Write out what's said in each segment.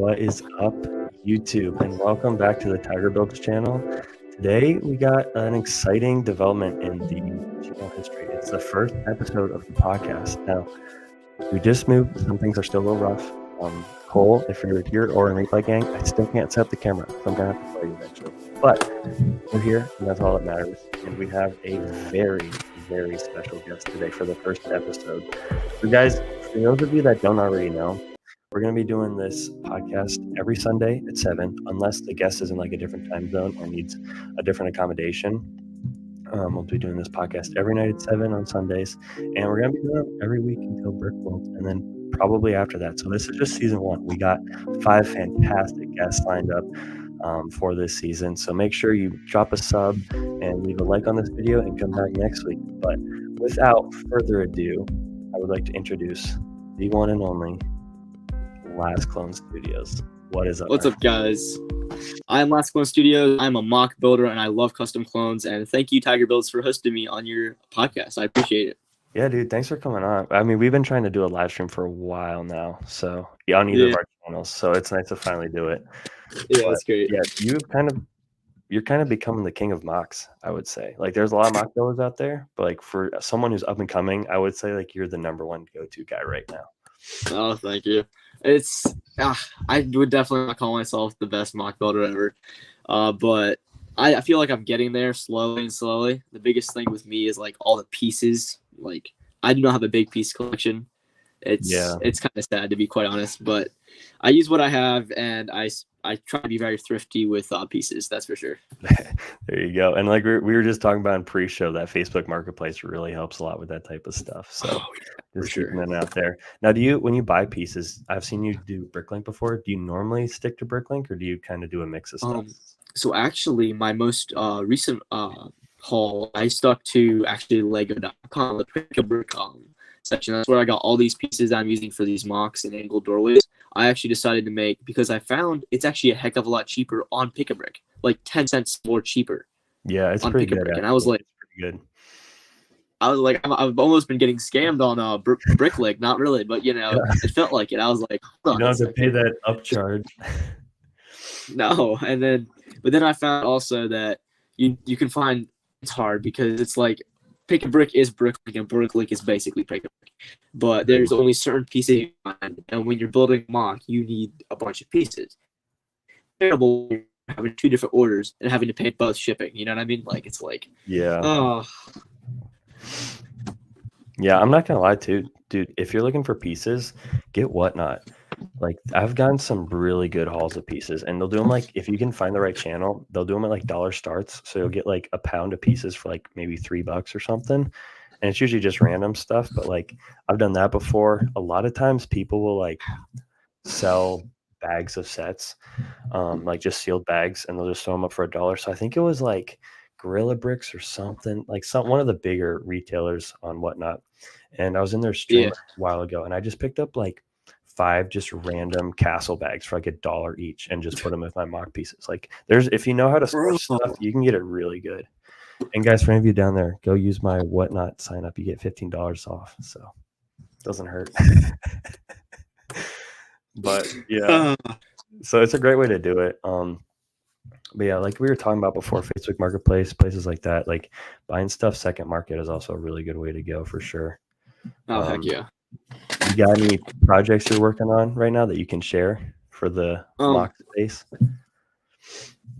What is up, YouTube? And welcome back to the TigerBuilds channel. Today, we got an exciting development in the channel history. It's the first episode of the podcast. Now, we just moved. Some things are still a little rough. Cole, if you're here or in Replay Gang, I still can't set up the camera, so I'm going to have to play you eventually. But we're here, and that's all that matters. And we have a very, very special guest today for the first episode. So guys, for those of you that don't already know, we're going to be doing this podcast every Sunday at 7, unless the guest is in like a different time zone or needs a different accommodation. We'll be doing this podcast every night at 7 on Sundays, and we're going to be doing it every week until Brick World, and then probably after that. So this is just season 1. We got 5 fantastic guests lined up for this season. So make sure you drop a sub and leave a like on this video and come back next week. But without further ado, I would like to introduce the one and only Last Clone Studios. What is up? What's up, guys? I'm Last Clone Studios. I'm a mock builder, and I love custom clones. And thank you, TigerBuilds, for hosting me on your podcast. I appreciate it. Yeah, dude, thanks for coming on. I mean, we've been trying to do a live stream for a while now, so on either of our channels. So it's nice to finally do it. Yeah, that's great. Yeah, you're kind of becoming the king of mocks, I would say. Like, there's a lot of mock builders out there, but like for someone who's up and coming, I would say like you're the number one go-to guy right now. Oh, thank you. I would definitely not call myself the best mock builder ever, but I feel like I'm getting there slowly. The biggest thing with me is like all the pieces. Like, I do not have a big piece collection. It's kind of sad, to be quite honest, but I use what I have, and I try to be very thrifty with pieces. That's for sure. There you go. And like we were just talking about in pre-show, that Facebook Marketplace really helps a lot with that type of stuff. So just keeping it out there. Now, when you buy pieces, I've seen you do Bricklink before. Do you normally stick to Bricklink, or do you kind of do a mix of stuff? So actually, my most recent haul, I stuck to actually Lego.com, the Pick a Brick section. That's where I got all these pieces I'm using for these mocks and angled doorways. I actually decided to make, because I found it's actually a heck of a lot cheaper on Pick a Brick, like 10 cents more cheaper. Yeah, it's pretty good. And I was like, pretty good. I've almost been getting scammed on Bricklink. Not really, but it felt like it. I was like, you don't have to pay that upcharge. No, but then I found also that you can find, it's hard because it's like Pick a Brick is Bricklink and Bricklink is basically Pick a Brick, but there's only certain pieces you find, and when you're building mock, you need a bunch of pieces. Terrible having 2 different orders and having to pay both shipping. You know what I mean? Like, it's like, yeah. Oh. Yeah, I'm not gonna lie too, dude. If you're looking for pieces, get Whatnot. Like, I've gotten some really good hauls of pieces, and they'll do them like, if you can find the right channel, they'll do them at like dollar starts. So you'll get like a pound of pieces for like maybe $3 or something. And it's usually just random stuff, but like I've done that before. A lot of times people will like sell bags of sets, like just sealed bags, and they'll just throw them up for $1. So I think it was like Gorilla Bricks or something, like one of the bigger retailers on Whatnot. And I was in their stream a while ago, and I just picked up like 5 just random castle bags for like $1 each, and just put them with my mock pieces. Like, if you know how to source stuff, you can get it really good. And guys, for any of you down there, go use my Whatnot sign up. You get $15 off, so it doesn't hurt. But yeah, so it's a great way to do it. But yeah, like we were talking about before, Facebook Marketplace, places like that, like buying stuff second market is also a really good way to go for sure. Oh, heck yeah. You got any projects you're working on right now that you can share for the mock space?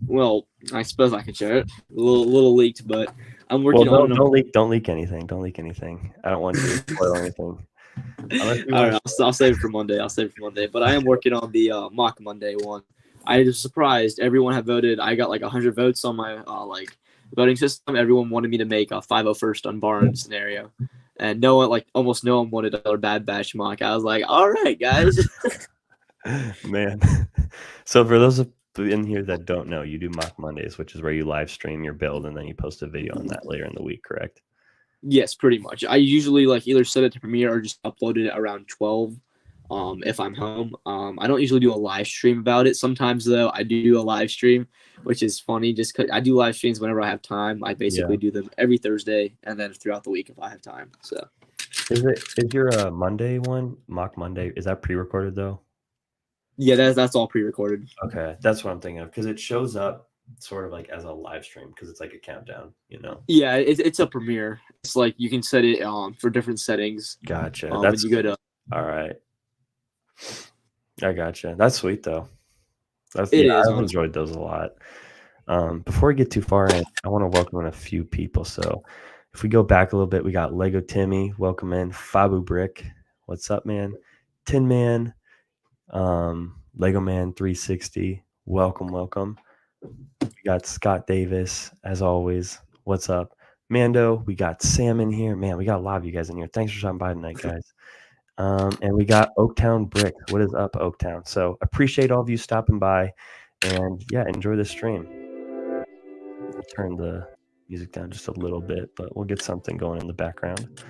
Well, I suppose I can share it. A little leaked, but I'm working on. Don't leak anything. Don't leak anything. I don't want you to spoil anything. I'll save it for Monday. But I am working on the mock Monday one. I was surprised. Everyone had voted. I got like 100 votes on my voting system. Everyone wanted me to make a 501st on Barn scenario, and almost no one wanted another Bad Batch mock. I was like, all right, guys. Man. So for those in here that don't know, you do Mock Mondays, which is where you live stream your build and then you post a video on that later in the week, correct? Yes, pretty much. I usually either set it to Premiere or just upload it around 12 if I'm home. I don't usually do a live stream about it. Sometimes, though, I do a live stream, which is funny just because I do live streams whenever I have time. I basically do them every Thursday and then throughout the week if I have time. So, is your Monday one, Mock Monday, is that pre-recorded, though? Yeah, that's all pre-recorded. Okay, that's what I'm thinking of because it shows up sort of like as a live stream because it's like a countdown, you know. Yeah, it's a Premiere. It's like you can set it for different settings. Gotcha. When you go to All right. I gotcha. That's sweet though. it is I've honestly. enjoyed those a lot. Before we get too far in, I want to welcome in a few people. So if we go back a little bit, we got Lego Timmy, welcome in. Fabu Brick, what's up, man? Tin Man, Lego Man 360, welcome. We got Scott Davis, as always. What's up? Mando, we got Sam in here. Man, we got a lot of you guys in here. Thanks for stopping by tonight, guys. And we got Oaktown Brick. What is up, Oaktown? So appreciate all of you stopping by. And yeah, enjoy the stream. Turn the music down just a little bit, but we'll get something going in the background.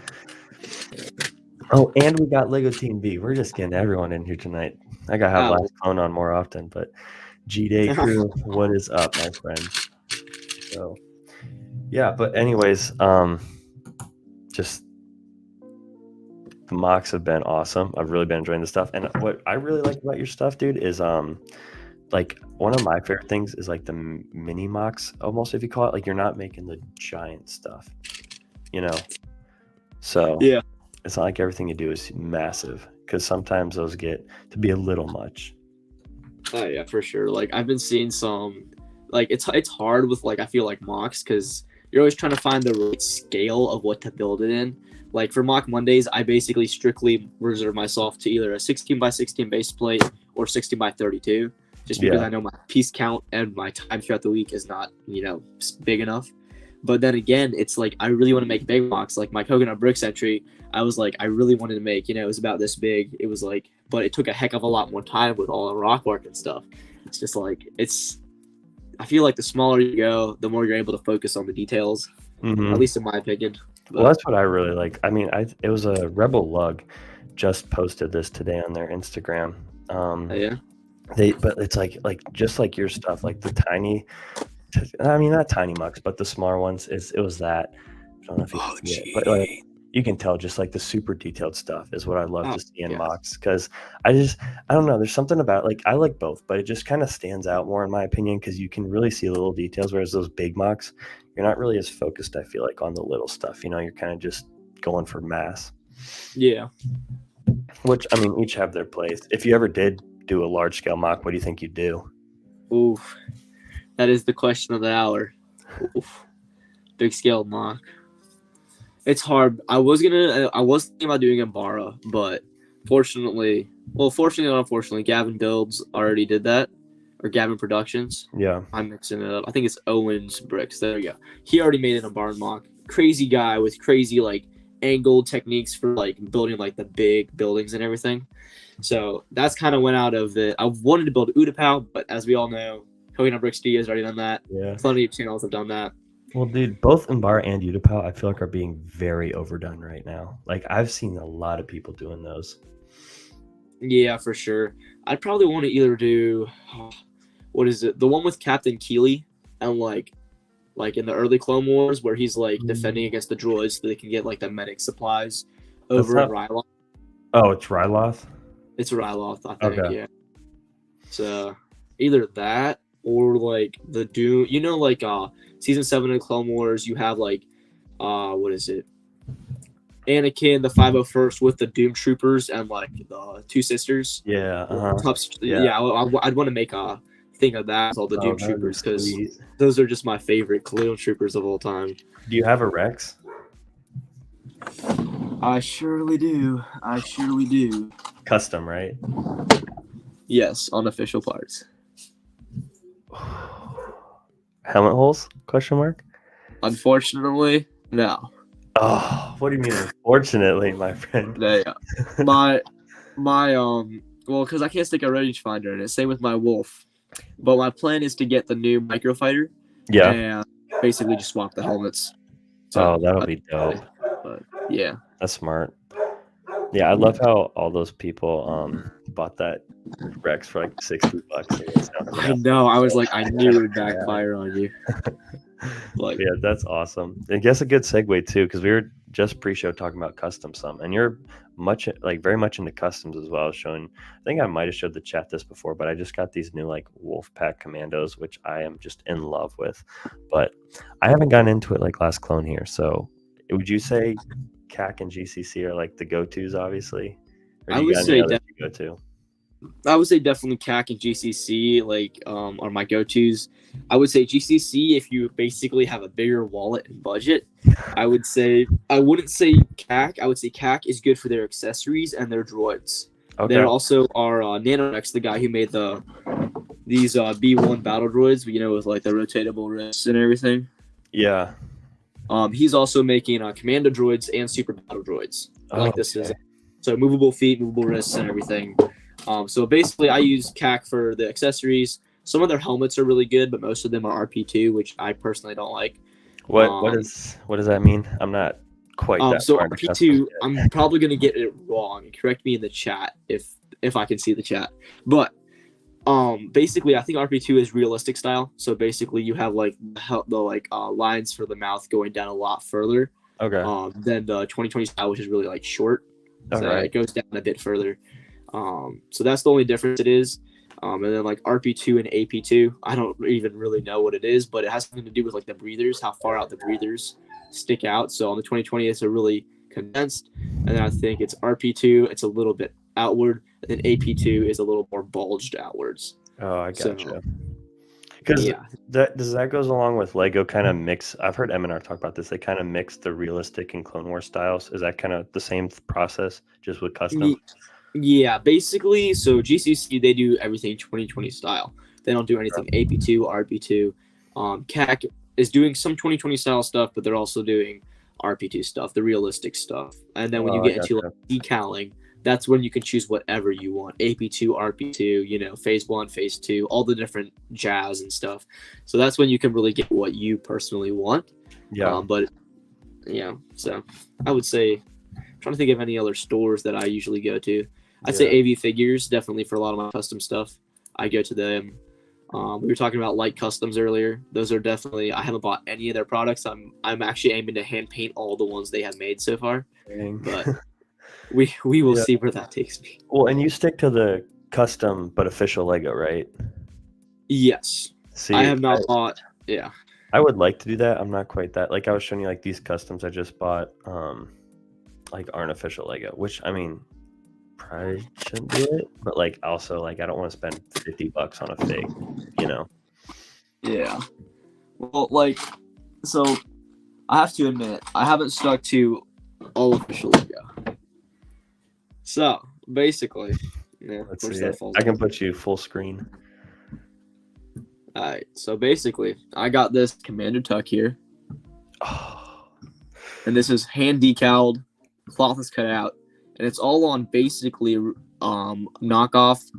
Oh, and we got Lego Team B. We're just getting everyone in here tonight. I gotta have last phone on more often, but G-Day crew, what is up, my friend? So yeah, but anyways, just the mocks have been awesome. I've really been enjoying the stuff. And what I really like about your stuff, dude, is like one of my favorite things is like the mini mocks, almost, if you call it. Like you're not making the giant stuff, you know. So Yeah, it's not like everything you do is massive, because sometimes those get to be a little much. oh yeah, for sure. Like I've been seeing some, like it's hard with like I feel like mocks because you're always trying to find the right scale of what to build it in. Like for Mock Mondays, I basically strictly reserve myself to either a 16 by 16 base plate or 16 by 32, just because I know my piece count and my time throughout the week is not, big enough. But then again, it's like I really want to make big mocks. Like my coconut bricks entry, I was like, I really wanted to make, it was about this big. It was like, but it took a heck of a lot more time with all the rock work and stuff. It's just like, I feel like the smaller you go, the more you're able to focus on the details, at least in my opinion. Well, that's what I really like. I mean, it was a Rebel Lug just posted this today on their Instagram. Yeah. But it's like just like your stuff, like the tiny, I mean, not tiny mucks, but the smaller ones. It was that. I don't know if you can see it, but like you can tell, just like the super detailed stuff is what I love to see in mocks, because I don't know. There's something about, like, I like both, but it just kind of stands out more in my opinion because you can really see the little details. Whereas those big mocks, you're not really as focused, I feel like, on the little stuff. You're kind of just going for mass. Yeah. Which, I mean, each have their place. If you ever did do a large scale mock, what do you think you'd do? Oof. That is the question of the hour. Oof. Big scale mock. It's hard. I was thinking about doing Imbara, but fortunately or unfortunately, Gavin Builds already did that, or Gavin Productions. Yeah. I'm mixing it up. I think it's Owen's Bricks. There we go. He already made an Imbara mock. Crazy guy with crazy like angled techniques for like building like the big buildings and everything. So that's kind of went out of it. I wanted to build Utapau, but as we all know, Coconut Brick Studio has already done that. Yeah. Plenty of channels have done that. Well, dude, both Imbara and Utapau, I feel like, are being very overdone right now. Like, I've seen a lot of people doing those. Yeah, for sure. I'd probably want to either do, what is it? The one with Captain Keeley and like in the early Clone Wars where he's like defending against the droids so they can get like the medic supplies over at Ryloth. Oh, it's Ryloth? It's Ryloth, I think, okay. Yeah. So either that or like the Doom, like season 7 of Clone Wars, you have like what is it? Anakin, the 501st with the Doom Troopers and like the two sisters. Yeah. I'd want to make a thing of that with all the Doom Troopers because those are just my favorite Doom Troopers of all time. Do you have a Rex? I surely do. Custom, right? Yes, unofficial parts. Helmet holes? Question mark? Unfortunately, no. Oh, what do you mean? Unfortunately, my friend. Yeah. my well, because I can't stick a rangefinder in it. Same with my Wolf. But my plan is to get the new microfighter. Yeah. And basically just swap the helmets. So, that'll be dope. But yeah. That's smart. Yeah, I love how all those people bought that Rex for like $60. I know. I was like, I knew it would backfire on you. Like, yeah, that's awesome. I guess a good segue too, because we were just pre-show talking about custom some, and you're very much into customs as well. Showing, I think I might have showed the chat this before, but I just got these new like Wolfpack Commandos, which I am just in love with. But I haven't gotten into it like Last Clone here. So would you say CAC and GCC are like the go-tos, obviously? Or I do you would got say any others you go to? I would say definitely CAC and GCC are my go-tos. I would say GCC if you basically have a bigger wallet and budget. I wouldn't say CAC. I would say CAC is good for their accessories and their droids. Okay. There also are NanoRex, the guy who made these B1 battle droids, with like the rotatable wrists and everything. Yeah. He's also making commando droids and super battle droids. This is so movable feet, movable wrists, and everything. So basically, I use CAC for the accessories. Some of their helmets are really good, but most of them are RP2, which I personally don't like. What does that mean? I'm not quite that so far into RP2, I'm probably gonna get it wrong. Correct me in the chat if I can see the chat. But basically, I think RP2 is realistic style. So basically, you have like the lines for the mouth going down a lot further. Okay. Than the 2020 style, which is really like short. So it goes down a bit further. So that's the only difference it is. And then like RP2 and AP2, I don't even really know what it is, but it has something to do with like the breathers, how far out the breathers stick out. So on the 2020, it's a really condensed. And then I think it's RP2, it's a little bit outward. And then AP2 is a little more bulged outwards. Oh, I gotcha. Because that goes along with Lego kind of mix. I've heard M&R talk about this. They kind of mix the realistic and Clone Wars styles. Is that kind of the same process, just with custom? Yeah, basically. So GCC, they do everything 2020 style. They don't do anything AP2, RP2. CAC is doing some 2020 style stuff, but they're also doing RP2 stuff, the realistic stuff. And then when you get into like decaling, that's when you can choose whatever you want. AP2, RP2, phase 1, phase 2, all the different jazz and stuff. So that's when you can really get what you personally want. Yeah. So I would say, I'm trying to think of any other stores that I usually go to. I'd say AV Figures, definitely for a lot of my custom stuff. I go to them. We were talking about light customs earlier. Those are definitely, I haven't bought any of their products. I'm actually aiming to hand paint all the ones they have made so far. Dang. But we will see where that takes me. Well, and you stick to the custom but official Lego, right? Yes. See, I have not bought. Yeah. I would like to do that. I'm not quite that. Like I was showing you, like these customs I just bought, like aren't official Lego, which I mean, probably shouldn't do it. But like also, like I don't want to spend $50 on a fig, Yeah. Well, so I have to admit, I haven't stuck to all official Lego. So basically, let's see it. I can put you full screen. All right. So basically, I got this Commander Tuck here, and this is hand decaled, cloth is cut out, and it's all on basically knockoff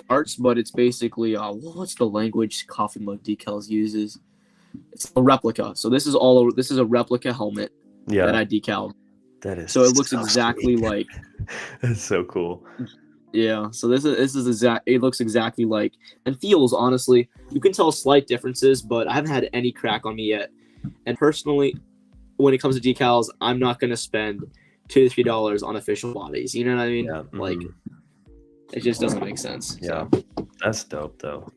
parts, but it's basically what's the language Coffin Mug Decals uses? It's a replica. So this is a replica helmet that I decaled. That is so it looks exactly like. That's so cool. Yeah, so this is exact. It looks exactly like and feels honestly. You can tell slight differences, but I haven't had any crack on me yet. And personally, when it comes to decals, I'm not gonna spend $2 to $3 on official bodies. You know what I mean? Yeah. Like, it just doesn't make sense. Yeah, so. That's dope though.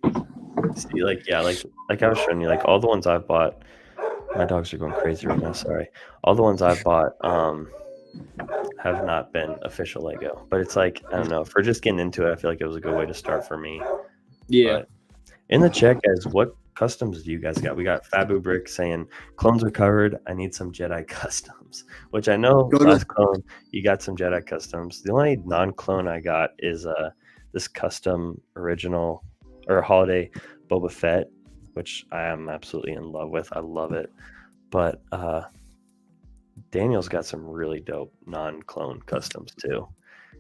See, like I was showing you, like all the ones I've bought. My dogs are going crazy right now. Sorry. All the ones I've bought have not been official Lego, but it's like, I don't know, for just getting into it, I feel like it was a good way to start for me. Yeah. But in the chat, guys, what customs do you guys got? We got Fabu Brick saying clones are covered. I need some Jedi customs, which I know last clone you got some Jedi customs. The only non-clone I got is this custom original or holiday Boba Fett, which I am absolutely in love with. I love it. But Daniel's got some really dope non-clone customs too.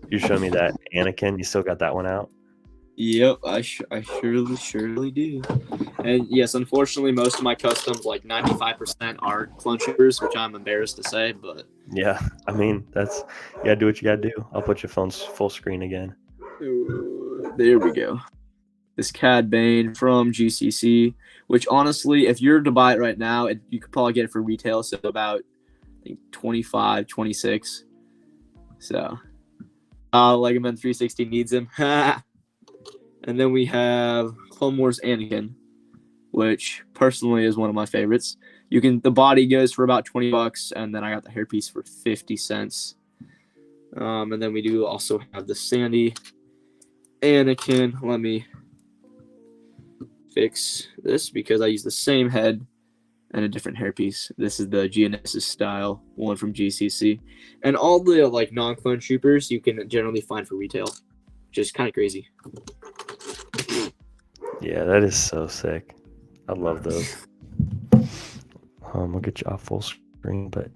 You showed me that Anakin. You still got that one out? Yep, I surely do. And yes, unfortunately, most of my customs, like 95%, are clone troopers, which I'm embarrassed to say, but yeah, I mean you gotta do what you gotta do. I'll put your phone's full screen again. There we go. This Cad Bane from GCC, which honestly, if you're to buy it right now, you could probably get it for retail, so about think 25, 26. So, Lego Men 360 needs him. And then we have Clone Wars Anakin, which personally is one of my favorites. The body goes for about $20, and then I got the hairpiece for 50 cents. And then we do also have the Sandy Anakin. Let me fix this because I use the same head and a different hairpiece. This is the Geonesis style one from GCC. And all the like non-clone troopers you can generally find for retail, which is kind of crazy. Yeah, that is so sick. I love those. We'll get you off full screen, but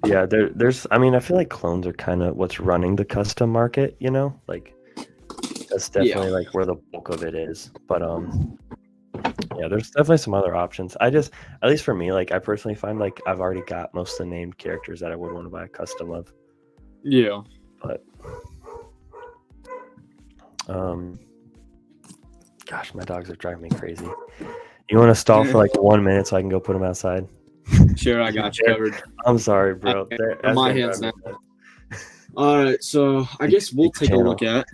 yeah, there's. I mean, I feel like clones are kind of what's running the custom market. You know, like that's definitely like where the bulk of it is. But yeah, there's definitely some other options. At least for me, like I personally find like I've already got most of the named characters that I would want to buy a custom of. Yeah, but gosh, my dogs are driving me crazy. You want to stall for like 1 minute so I can go put them outside? Sure, I got you covered. I'm sorry, bro. My hands now. All right, so I guess we'll take a look at.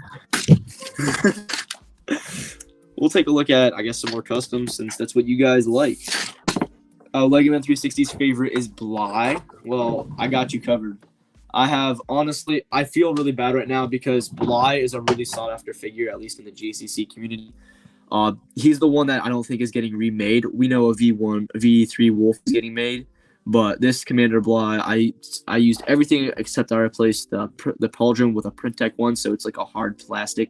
I guess, some more customs since that's what you guys like. Lego Man 360's favorite is Bly. Well, I got you covered. I feel really bad right now because Bly is a really sought after figure, at least in the GCC community. He's the one that I don't think is getting remade. We know a V3 Wolf is getting made, but this Commander Bly, I used everything except I replaced the pauldron with a Printech one, so it's like a hard plastic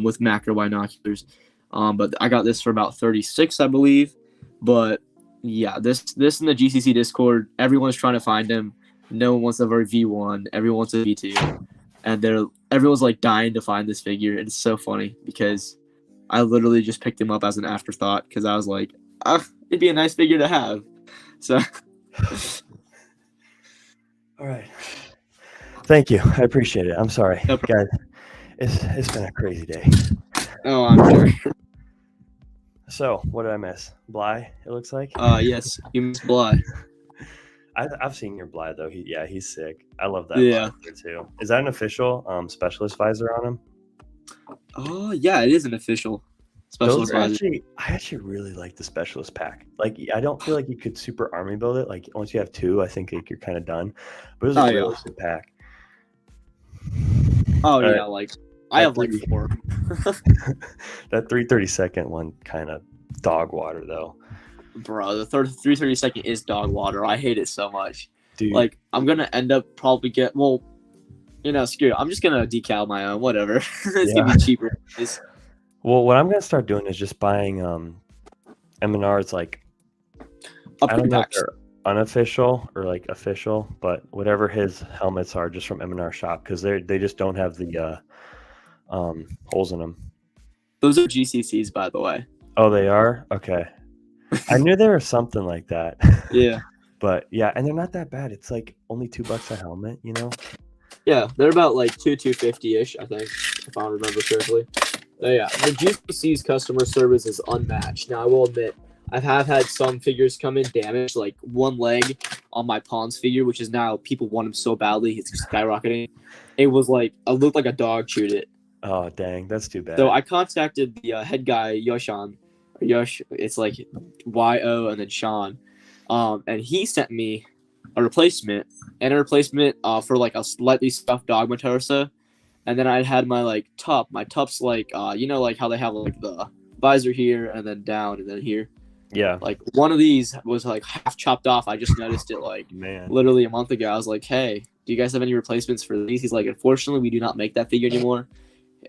with macro binoculars. But I got this for about 36, I believe. But yeah, this in the GCC Discord, everyone's trying to find him. No one wants a V1. Everyone wants a V2, and everyone's like dying to find this figure. And it's so funny because I literally just picked him up as an afterthought because I was like, it'd be a nice figure to have. So, all right, thank you. I appreciate it. I'm sorry, guys. It's been a crazy day. Oh, I'm sure. So, what did I miss? Bly, it looks like. Yes, you missed Bly. I've seen your Bly though. He's sick. I love that. Yeah. Visor too. Is that an official specialist visor on him? Oh yeah, it is an official specialist visor. I actually really like the specialist pack. Like I don't feel like you could super army build it. Like once you have two, I think like, you're kind of done. But it was a really good pack. Oh yeah, like I have like 4. That 332nd one kind of dog water though. Bro, the 332nd is dog water. I hate it so much. Dude. Like I'm gonna end up probably screw it. I'm just gonna decal my own. Whatever. It's gonna be cheaper. Well, what I'm gonna start doing is just buying M&R's like I don't know if they're unofficial or like official, but whatever his helmets are just from M&R shop because they just don't have the holes in them. Those are GCCs, by the way. Oh, they are? Okay. I knew there was something like that. Yeah. But yeah, and they're not that bad. It's like only $2 a helmet, you know? Yeah, they're about like $250-ish, I think, if I remember correctly. Yeah, the GCC's customer service is unmatched. Now, I will admit, I have had some figures come in damaged, like one leg on my Pawns figure, which is now people want him so badly, it's skyrocketing. It was like, it looked like a dog chewed it. Oh, dang, that's too bad. So I contacted the head guy, Yoshan. Yosh, it's like Y-O and then Sean. And he sent me a replacement for like a slightly stuffed dog Matosa. And then I had my like tup. My tup's like like how they have like the visor here and then down and then here. Yeah. Like one of these was like half chopped off. I just noticed it like literally a month ago. I was like, hey, do you guys have any replacements for these? He's like, unfortunately, we do not make that figure anymore.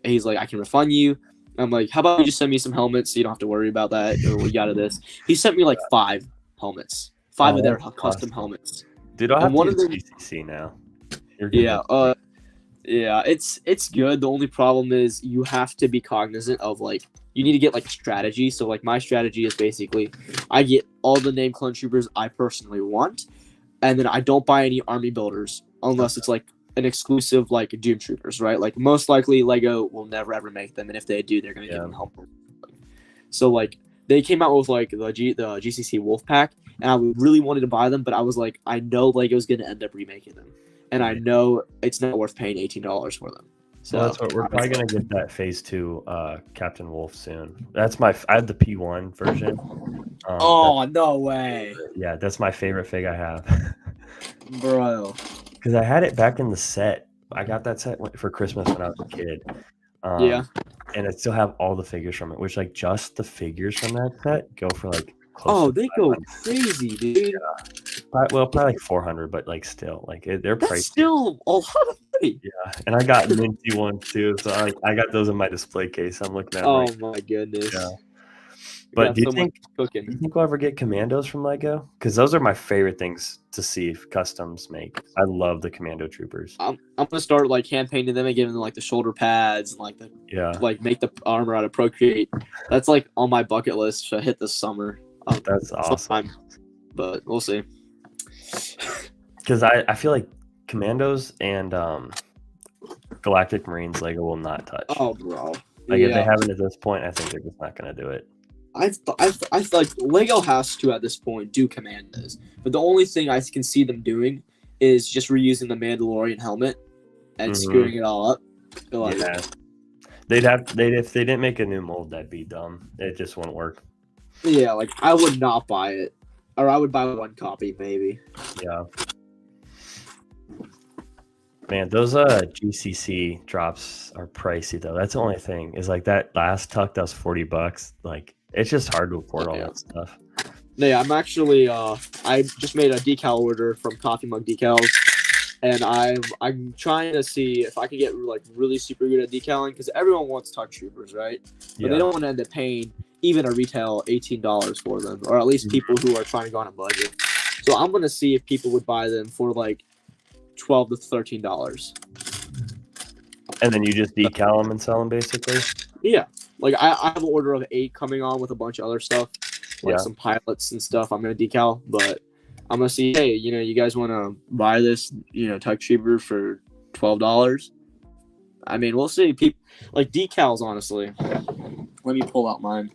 He's like, I can refund you. I'm like, how about you just send me some helmets so you don't have to worry about that? Or we got this. He sent me like 5 helmets. 5 of their custom helmets. Dude, I'll have to use GCC now. Yeah, it's good. The only problem is you have to be cognizant of like you need to get like a strategy. So like my strategy is basically I get all the named clone troopers I personally want, and then I don't buy any army builders unless it's like an exclusive like Doom Troopers, right? Like most likely Lego will never ever make them, and if they do, they're gonna give them help. So like they came out with like the GCC Wolf Pack, and I really wanted to buy them, but I was like, I know Lego's going to end up remaking them, and I know it's not worth paying $18 for them. So that's what we're probably gonna get that Phase 2 Captain Wolf soon. That's I had the P1 version. No way! Yeah, that's my favorite fig I have, Bro. Because I had it back in the set. I got that set for Christmas when I was a kid. Yeah. And I still have all the figures from it, which like just the figures from that set go for like close to they go crazy, dude. Yeah. Probably like 400, but like still, like they're pricey. That's still a lot of money. Yeah, and I got minty ones too, so I got those in my display case. I'm looking at. Oh my goodness. Yeah. But do you think we'll ever get Commandos from Lego? Because those are my favorite things to see if customs make. I love the Commando Troopers. I'm gonna start like hand painting them and giving them like the shoulder pads and like make the armor out of Procreate. That's like on my bucket list to hit this summer. That's awesome. Sometime. But we'll see. Because I feel like Commandos and Galactic Marines Lego will not touch. Oh, bro. Like if they haven't at this point, I think they're just not gonna do it. I like Lego has to at this point do Commandos, but the only thing I can see them doing is just reusing the Mandalorian helmet and screwing it all up. Like, yeah, if they didn't make a new mold, that'd be dumb. It just wouldn't work. Yeah, like I would not buy it, or I would buy one copy maybe. Yeah. Man, those GCC drops are pricey though. That's the only thing. Is like that last tuck that was $40. Like it's just hard to afford all that stuff. Yeah, I'm actually I just made a decal order from Coffee Mug Decals, and I'm trying to see if I can get like really super good at decaling because everyone wants Tuck Troopers, right? But they don't want to end up paying even a retail $18 for them, or at least people who are trying to go on a budget. So I'm gonna see if people would buy them for like $12 to $13. And then you just decal them and sell them basically? Yeah. Like I have an order of 8 coming on with a bunch of other stuff, like some pilots and stuff I'm going to decal, but I'm going to see, hey, you guys want to buy this, Tuck Trooper for $12? I mean, we'll see. People like decals, honestly. Let me pull out mine.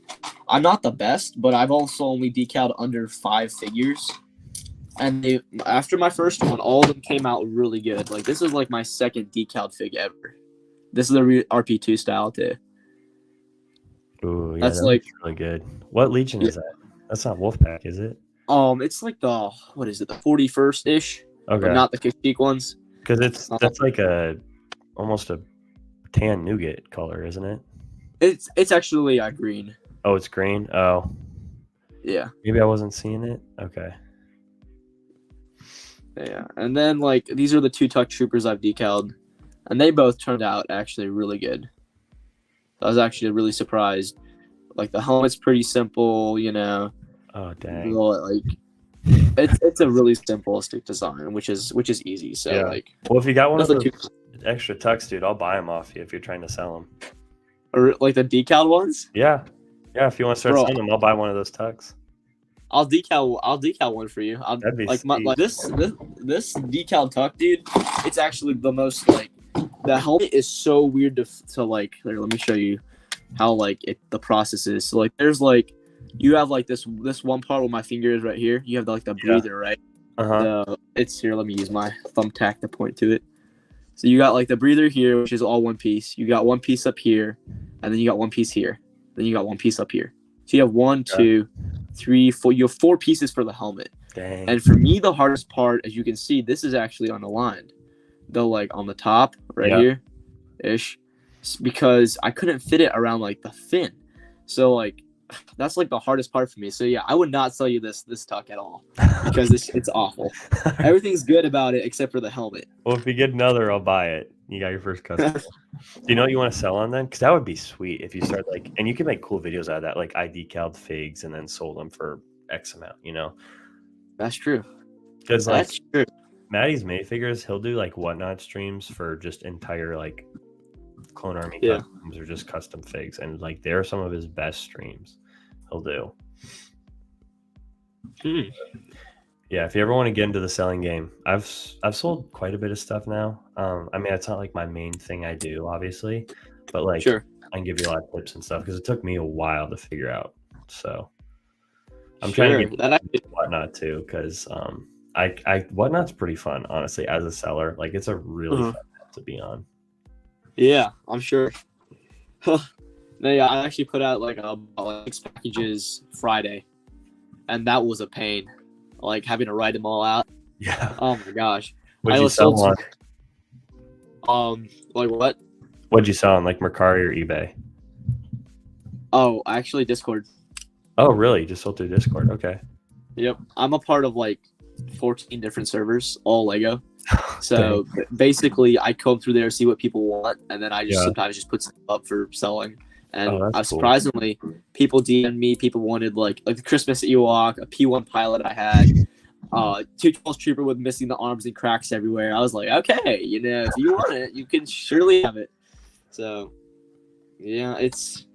I'm not the best, but I've also only decaled under 5 figures. And after my first one, all of them came out really good. Like this is like my second decaled fig ever. This is the RP2 style too. Ooh, yeah, that's like really good. What Legion is that? That's not Wolfpack, is it? It's like the 41st ish. Okay, but not the Kashyyyk ones. Because that's like almost a tan nougat color, isn't it? It's actually green. Oh, it's green. Oh, yeah. Maybe I wasn't seeing it. Okay. Yeah, and then like these are the 2 Tuck Troopers I've decaled, and they both turned out actually really good. I was actually really surprised. Like the helmet's pretty simple, Oh dang! Like it's a really simplistic design, which is easy. So well, if you got one of those extra tucks, dude, I'll buy them off you if you're trying to sell them. Or like the decaled ones? Yeah. If you want to start selling them, I'll buy one of those tucks. I'll decal one for you. That'd be this decal tuck, dude. It's actually the most like the helmet is so weird to like. Here, let me show you how like the process is. So like there's like you have like this one part where my finger is right here. You have the breather, right? It's here. Let me use my thumbtack to point to it. So you got like the breather here, which is all one piece. You got one piece up here, and then you got one piece here. Then you got one piece up here. So you have 1, 2, 3, 4. You have 4 pieces for the helmet. Dang. And for me, the hardest part, as you can see, this is actually unaligned. Though, like on the top, right here, ish, because I couldn't fit it around like the fin. So like, that's like the hardest part for me. So yeah, I would not sell you this tuck at all because it's awful. Everything's good about it except for the helmet. Well, if you get another, I'll buy it. You got your first customer. Do you know what you want to sell on then? Because that would be sweet if you start like, and you can make cool videos out of that. Like I decaled figs and then sold them for X amount. That's true. Because like Maddie's May figures, he'll do like whatnot streams for just entire like Clone Army customs or just custom figs, and like they're some of his best streams he'll do. Yeah, if you ever want to get into the selling game, I've sold quite a bit of stuff now. I mean, it's not like my main thing I do, obviously, but like I can give you a lot of tips and stuff because it took me a while to figure out. So I'm trying to Sure. get That actually, Whatnot too, because I Whatnot's pretty fun, honestly, as a seller. Like it's a really uh fun app to be on. yeah, I'm sure. No, yeah, I actually put out like 6 packages Friday, and that was a pain. Like having to write them all out. Yeah. Oh my gosh. What'd I you was sell sold on? like what? What'd you sell on, like Mercari or eBay? Oh, actually Discord. Oh, really? You just sold through Discord? Okay. Yep. I'm a part of like 14 different servers, all Lego. Dang. So basically, I comb through there, see what people want, and then I just Yeah. sometimes just put stuff up for selling. And Oh, that's cool. surprisingly, people DM'd me. People wanted like the Christmas Ewok, a P1 pilot I had, 212 Trooper with missing the arms and cracks everywhere. I was like, okay, if you want it, you can surely have it. So, yeah, it's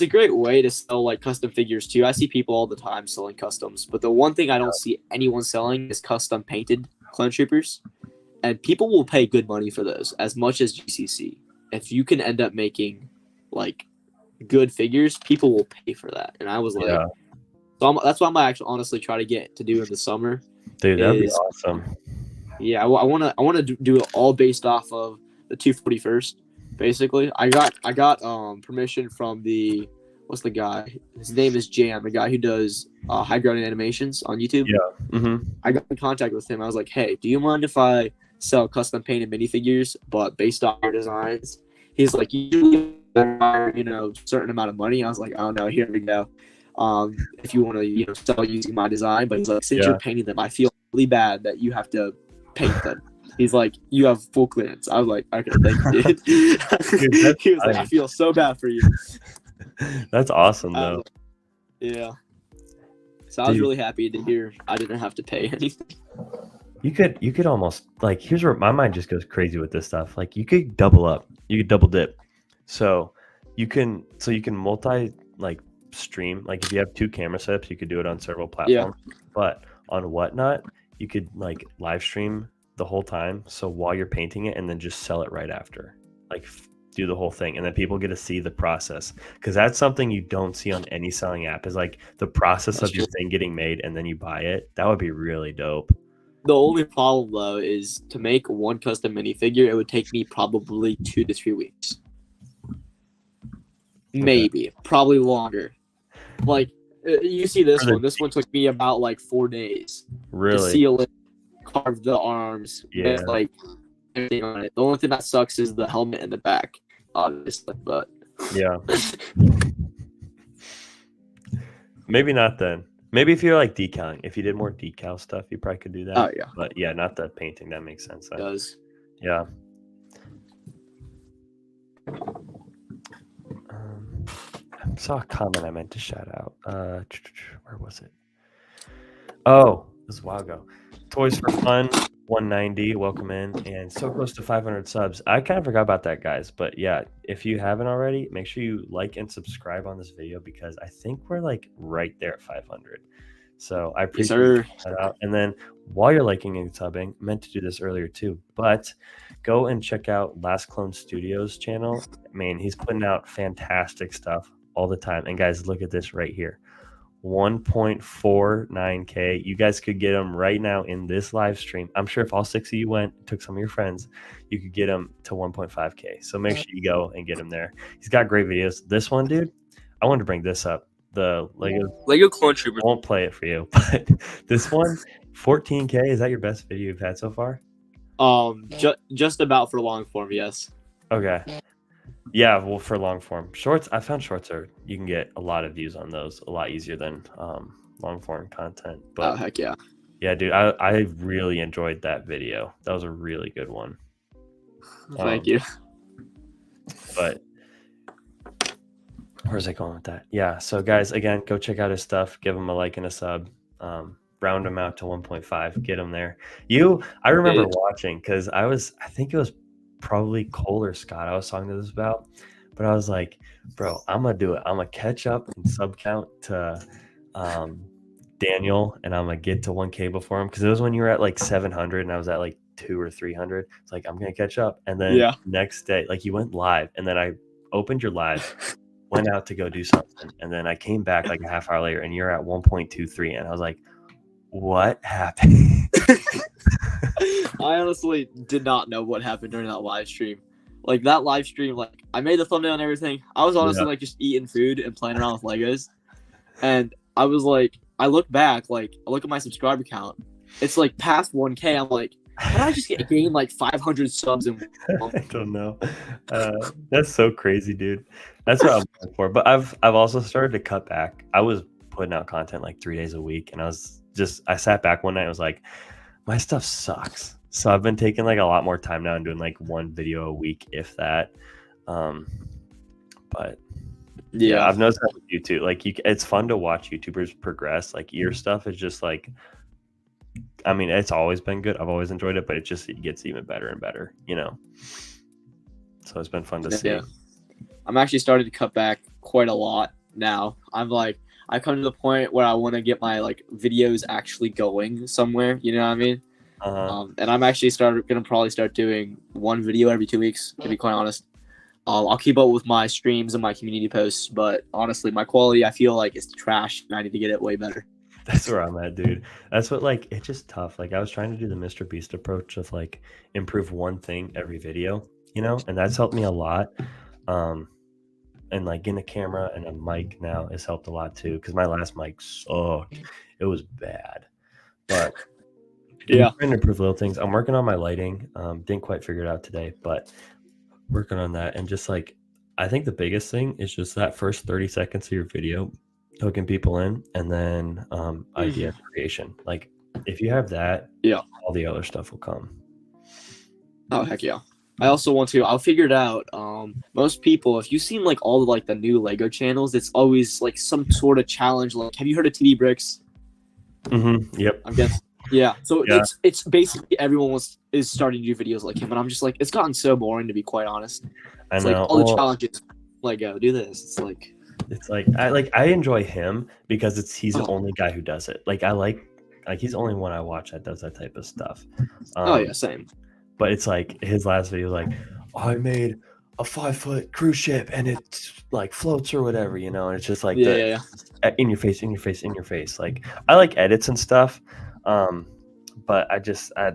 a great way to sell like custom figures too. I see people all the time selling customs, but the one thing I don't see anyone selling is custom painted clone troopers. And people will pay good money for those, as much as GCC. If you can end up making like good figures, people will pay for that. And I was like, Yeah. so that's why I might actually honestly try to get to do in the summer. Dude, that'd be awesome. Yeah, I want to do it all based off of the 241st. Basically, I got permission from what's the guy? His name is Jam, the guy who does high ground animations on YouTube. Yeah. Mm-hmm. I got in contact with him. I was like, hey, do you mind if I sell custom painted minifigures, but based on your designs? He's like, you certain amount of money. I was like, oh no, here we go. If you want to, sell using my design, but he's like, since you're painting them, I feel really bad that you have to paint them. He's like, you have full clearance. I was like, okay, thank you, dude. He was like, I feel so bad for you. That's awesome, though. Yeah. So I was really happy to hear I didn't have to pay anything. You could almost like, here's where my mind just goes crazy with this stuff. Like you could double up, you could double dip. So you can multi like stream. Like if you have 2 camera setups, you could do it on several platforms. Yeah. But on Whatnot, you could like live stream the whole time. So while you're painting it, and then just sell it right after, like do the whole thing, and then people get to see the process, because that's something you don't see on any selling app, is like the process of your thing getting made and then you buy it. That would be really dope. The only problem though is to make one custom minifigure, it would take me probably 2 to 3 weeks. Maybe, probably longer. Like you see this one. This one took me about like 4 days. Really? To seal it, carve the arms, yeah, like everything on it. The only thing that sucks is the helmet in the back, obviously. But yeah, maybe not then. Maybe if you're like decaling, if you did more decal stuff, you probably could do that. Oh yeah, but yeah, not the painting. That makes sense. It does. Yeah. I saw a comment I meant to shout out. Where was it? Oh, this is a while ago. Toys for Fun 190, welcome in, and so close to 500 subs. I kind of forgot about that, guys. But yeah, if you haven't already, make sure you like and subscribe on this video, because I think we're like right there at 500. So I appreciate that out. And then while you're liking and subbing, I meant to do this earlier too, but go and check out Last Clone Studios channel. I mean, he's putting out fantastic stuff all the time. And guys, look at this right here. 1.49K. You guys could get them right now in this live stream. I'm sure if all 6 of you took some of your friends, you could get them to 1.5K. So make sure you go and get him there. He's got great videos. This one, dude, I wanted to bring this up. The Lego Clone Troopers. I won't play it for you, but this one, 14K. Is that your best video you've had so far? Just about for long form, yes. Okay. Yeah, well, for long form shorts, I found shorts you can get a lot of views on those a lot easier than long form content. But oh heck yeah, dude, I really enjoyed that video. That was a really good one. Thank you. But where's I going with that? Yeah, so guys, again, go check out his stuff. Give him a like and a sub. Round him out to 1.5. Get him there. I remember watching, because I think it was probably Cole or Scott I was talking to this about, but I was like, bro, I'm gonna do it. I'm gonna catch up and sub count to Daniel, and I'm gonna get to 1K before him, because it was when you were at like 700 and I was at like 200 or 300. It's like, I'm gonna catch up. And then next day, like, you went live, and then I opened your live, went out to go do something, and then I came back like a half hour later, and you're at 1.23, and I was like, "What happened?" I honestly did not know what happened during that live stream. Like that live stream, like I made the thumbnail and everything. I was honestly like just eating food and playing around with Legos, and I was like, I look back, like I look at my subscriber count. It's like past 1K. I'm like, how did I just gain like 500 subs in? I don't know. That's so crazy, dude. That's what I'm going for. But I've also started to cut back. I was putting out content like 3 days a week, and I sat back one night and was like, my stuff sucks. So I've been taking like a lot more time now and doing like one video a week, if that. But yeah, I've noticed that with YouTube. Like it's fun to watch YouTubers progress. Like your stuff is just like, I mean, it's always been good. I've always enjoyed it, but it gets even better and better, you know? So it's been fun to see. I'm actually starting to cut back quite a lot now. I've come to the point where I want to get my like videos actually going somewhere, you know what I mean? And I'm actually gonna probably start doing one video every 2 weeks, to be quite honest. I'll keep up with my streams and my community posts, but honestly, my quality, I feel like it's trash, and I need to get it way better. That's where I'm at, dude. That's what, like, it's just tough. Like, I was trying to do the Mr. Beast approach of like improve one thing every video, you know, and that's helped me a lot. And like getting a camera and a mic now has helped a lot too, because my last mic sucked. It was bad, but I'm trying to improve little things. I'm working on my lighting. Didn't quite figure it out today, but working on that. And just like, I think the biggest thing is just that first 30 seconds of your video, hooking people in, and then idea creation. Like if you have that, all the other stuff will come. Oh heck yeah. I also want to, I'll figure it out. Most people, if you've seen like all the like the new Lego channels, it's always like some sort of challenge. Like, have you heard of TD Bricks? Yep. I'm guessing. Yeah. So it's basically everyone is starting to do videos like him, and I'm just like, it's gotten so boring, to be quite honest. It's I know. Like all the challenges, Lego, do this. It's like I enjoy him because he's the only guy who does it. Like he's the only one I watch that does that type of stuff. Same. But it's like his last video was like, I made a 5-foot cruise ship and it like floats or whatever, you know, and it's just like in your face. Like I like edits and stuff. But I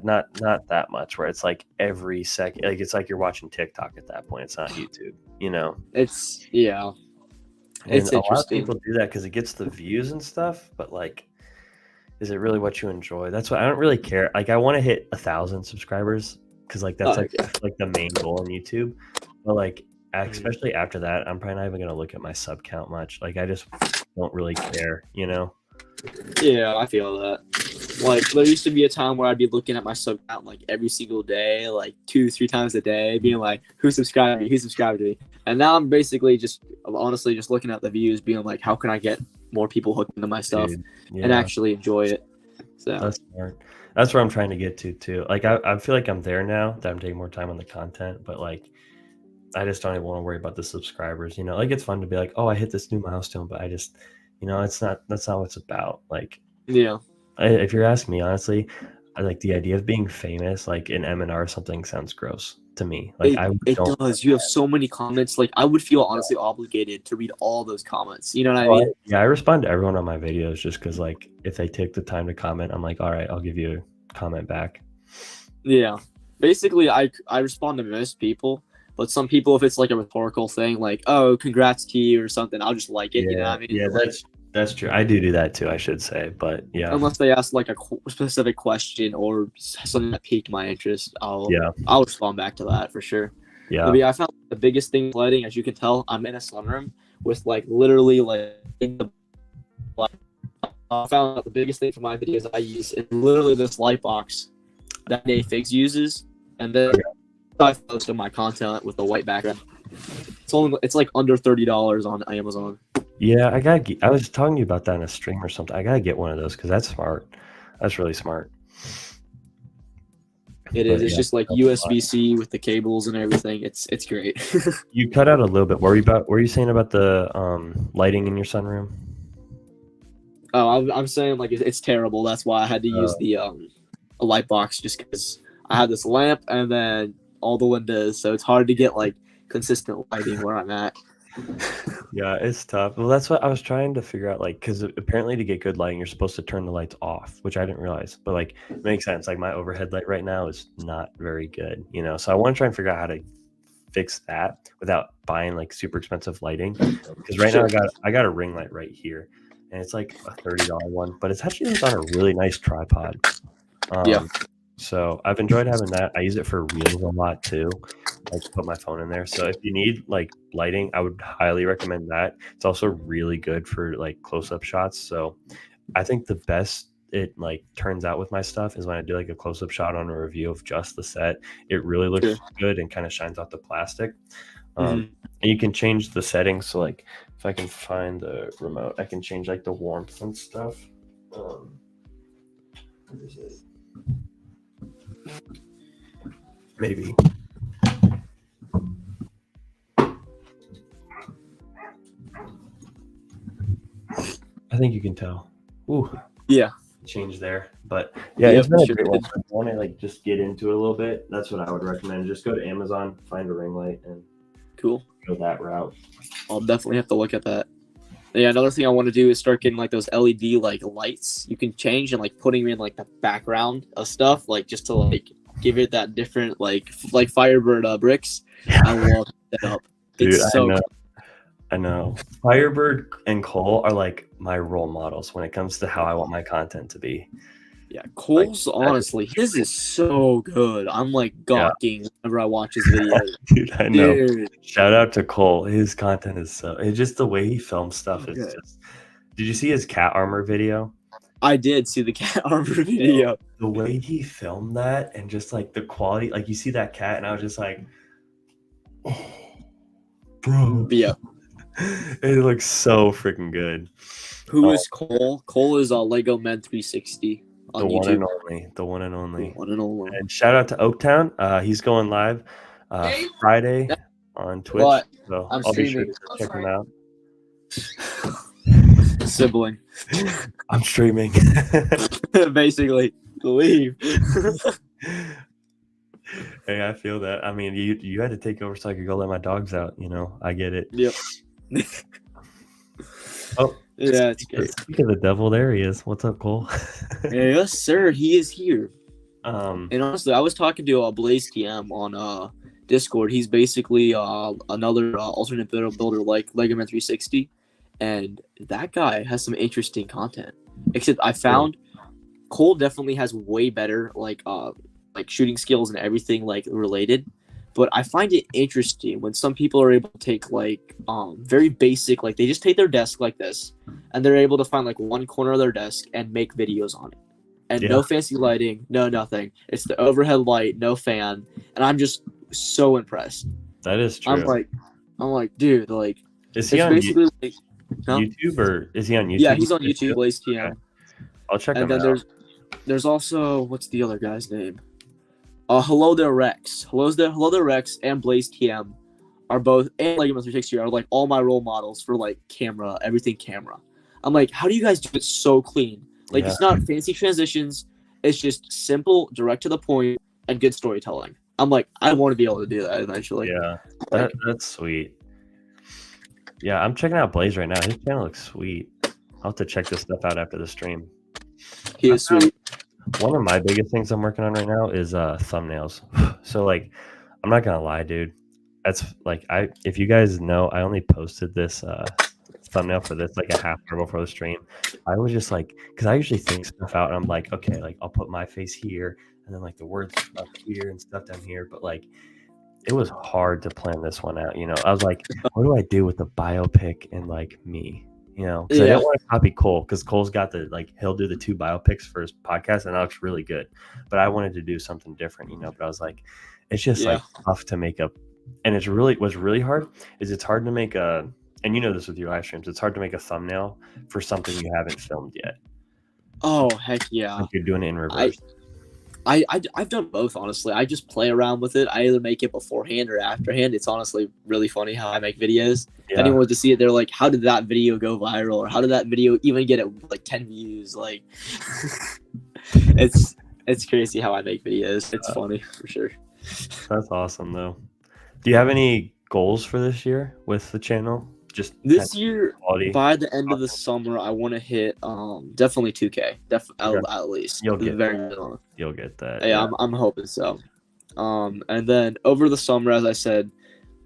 not that much where it's like every second, like it's like you're watching TikTok at that point. It's not YouTube, you know. It's and it's a lot of people do that because it gets the views and stuff, but like, is it really what you enjoy? That's why I don't really care. Like I want to hit 1,000 subscribers because like that's like the main goal on YouTube. But like especially after that, I'm probably not even gonna look at my sub count much. Like I just don't really care, you know. Yeah, I feel that. Like there used to be a time where I'd be looking at my sub count like every single day, like 2-3 times a day, being like, who subscribed to me? And now I'm basically honestly just looking at the views, being like, how can I get more people hooked into my stuff and actually enjoy it? So that's smart. That's where I'm trying to get to too. Like I feel like I'm there now that I'm taking more time on the content, but like I just don't even want to worry about the subscribers, you know. Like it's fun to be like, oh, I hit this new milestone, but I just, you know, that's not what it's about. Like if you're asking me honestly, I like the idea of being famous, like in M&R or something, sounds gross to me. Like it does. You have so many comments. Like I would feel honestly obligated to read all those comments. You know what I mean? I respond to everyone on my videos just because like if they take the time to comment, I'm like, all right, I'll give you a comment back. Yeah. Basically, I respond to most people, but some people, if it's like a rhetorical thing, like, oh, congrats to you or something, I'll just like it. You know what I mean? Yeah, that's true. I do that too, I should say, but yeah. Unless they ask like a specific question or something that piqued my interest, I'll respond back to that for sure. Yeah. But I found the biggest thing with lighting, as you can tell, I'm in a sunroom with like literally like I found out the biggest thing for my videos I use is literally this light box that Nate Figs uses, and then I post my content with a white background. It's like under $30 on Amazon. Yeah, I was talking to you about that in a stream or something. I gotta get one of those because that's smart. That's really smart. It is. It's just like USB-C with the cables and everything. It's great. You cut out a little bit. What were you saying about the lighting in your sunroom? Oh, I'm saying like it's terrible. That's why I had to use the a light box, just because I have this lamp and then all the windows, so it's hard to get like consistent lighting where I'm at. Yeah, it's tough. Well, that's what I was trying to figure out, like, because apparently to get good lighting, you're supposed to turn the lights off, which I didn't realize. But like, it makes sense. Like my overhead light right now is not very good, you know. So I want to try and figure out how to fix that without buying like super expensive lighting. Because right now Sure. I got a ring light right here, and it's like a $30 one, but it's actually like on a really nice tripod. Yeah. So I've enjoyed having that. I use it for reels a lot too. I like to put my phone in there. So if you need like lighting, I would highly recommend that. It's also really good for like close-up shots. So I think the best it like turns out with my stuff is when I do like a close-up shot on a review of just the set. It really Sure. looks good and kind of shines out the plastic. hmm And you can change the settings. So like if I can find the remote, I can change like the warmth and stuff. Where is it? Maybe. I think you can tell. Ooh, Yeah. change there. But yeah, Yep, it's been a sure great one. did. If you want to like just get into it a little bit, that's what I would recommend. Just go to Amazon, find a ring light, and Cool. go that route. I'll definitely have to look at that. Yeah, another thing I want to do is start getting like those LED like lights you can change and like putting them in like the background of stuff, like just to like give it that different like Firebird bricks. I love that up. Dude, It's so cool. I know. Firebird and Cole are like my role models when it comes to how I want my content to be. Yeah, Cole's honestly, his is so good. I'm like gawking whenever I watch his videos. Dude, I know. Dude, Shout out to Cole. His content is so. It's just the way he films stuff is okay. just. Did you see his cat armor video? I did see the cat armor video. The way he filmed that and just like the quality, like you see that cat, and I was just like, oh, bro. Yeah. It looks so freaking good. Who is Cole? Cole is Lego Men 360 on The YouTube. one and only. The one and only. One and only. And shout out to Oaktown. He's going live Friday on Twitch. What? So I'm I'll be sure streaming. to check him out. Sibling. I'm streaming. Basically. Leave. Hey, I feel that. I mean, you had to take over so I could go let my dogs out. You know, I get it. Yep. Oh, yeah, it's great. Speak of the devil, there he is. What's up, Cole? Yes, sir. He is here. And honestly, I was talking to Blaze TM on Discord. He's basically another alternate builder like Lego Man 360, and that guy has some interesting content. Except I found Cole definitely has way better like shooting skills and everything like related. But I find it interesting when some people are able to take like very basic, like they just take their desk like this, and they're able to find like one corner of their desk and make videos on it. And no fancy lighting, no nothing. It's the overhead light, no fan, and I'm just so impressed. That is true. I'm like, dude, like, is he on basically like, YouTube or is he on YouTube? Yeah, he's on YouTube, Blaze TM. Okay. I'll check him out. And then there's also, what's the other guy's name? Hello There Rex. Hello There Rex and Blaze TM are both, and Lego Man 360 are like all my role models for like camera, everything camera. I'm like, how do you guys do it so clean? Like, it's not fancy transitions. It's just simple, direct to the point, and good storytelling. I'm like, I want to be able to do that eventually. Yeah, that's sweet. Yeah, I'm checking out Blaze right now. His channel looks sweet. I'll have to check this stuff out after the stream. He is sweet. One of my biggest things I'm working on right now is thumbnails. So, like, I'm not gonna lie, dude. That's like, if you guys know, I only posted this thumbnail for this like a half hour before the stream. I was just like, because I usually think stuff out and I'm like, okay, like I'll put my face here and then like the words up here and stuff down here, but like it was hard to plan this one out, you know. I was like, what do I do with the biopic and like me, you know, because I didn't want to copy Cole, because Cole's got the like, he'll do the 2 biopics for his podcast and that looks really good, but I wanted to do something different, you know. But I was like, it's just like tough to make up, and what's really hard is it's hard to make a, and you know this with your live streams, it's hard to make a thumbnail for something you haven't filmed yet. Oh, heck yeah. Like you're doing it in reverse. I've done both, honestly. I just play around with it. I either make it beforehand or afterhand. It's honestly really funny how I make videos. If anyone wants to see it, they're like, how did that video go viral? Or how did that video even get like 10 views? Like, it's crazy how I make videos. It's funny for sure. That's awesome though. Do you have any goals for this year with the channel? Just This year, quality. by the end of the summer, I want to hit definitely 2K, at least. You'll get very that. minimum. You'll get that. Yeah, I'm hoping so. And then over the summer, as I said,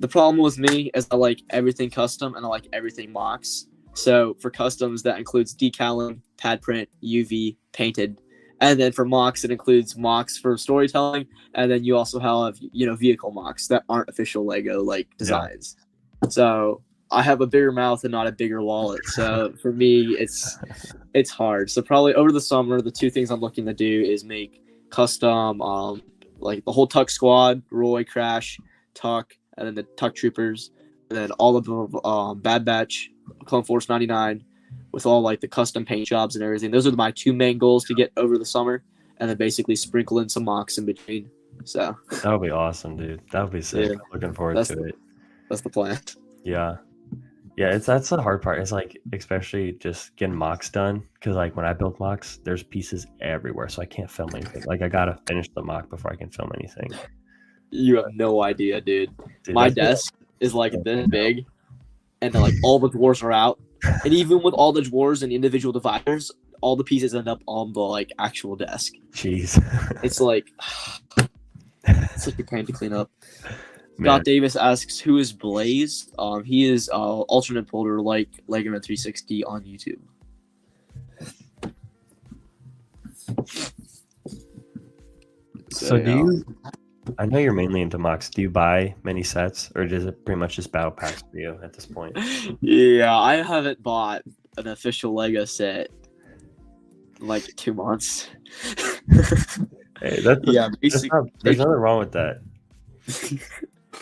the problem with me is I like everything custom and I like everything mocks. So for customs, that includes decaling, pad print, UV, painted. And then for mocks, it includes mocks for storytelling. And then you also have, vehicle mocks that aren't official Lego like designs. Yeah. So I have a bigger mouth and not a bigger wallet. So for me, it's hard. So probably over the summer, the two things I'm looking to do is make custom, like the whole Tuck squad, Roy, Crash, Tuck, and then the Tuck Troopers, and then all of the Bad Batch, Clone Force 99, with all like the custom paint jobs and everything. Those are my two main goals to get over the summer, and then basically sprinkle in some mocks in between. So that would be awesome, dude. That would be sick. Yeah. I'm looking forward to it. That's the plan. Yeah. Yeah, that's the hard part. It's like, especially just getting mocks done, because like when I build mocks, there's pieces everywhere, so I can't film anything. Like I gotta finish the mock before I can film anything. You have no idea, dude. My desk is like this big, and like all the drawers are out, and even with all the drawers and individual dividers, all the pieces end up on the like actual desk. Jeez, it's like it's like a pain to clean up. Scott Davis asks, who is Blaze? He is alternate builder like Legoman 360 on YouTube. So do you, I know you're mainly into mocks, do you buy many sets, or is it pretty much just battle packs for you at this point? Yeah, I haven't bought an official Lego set in like 2 months. Hey, there's nothing wrong with that.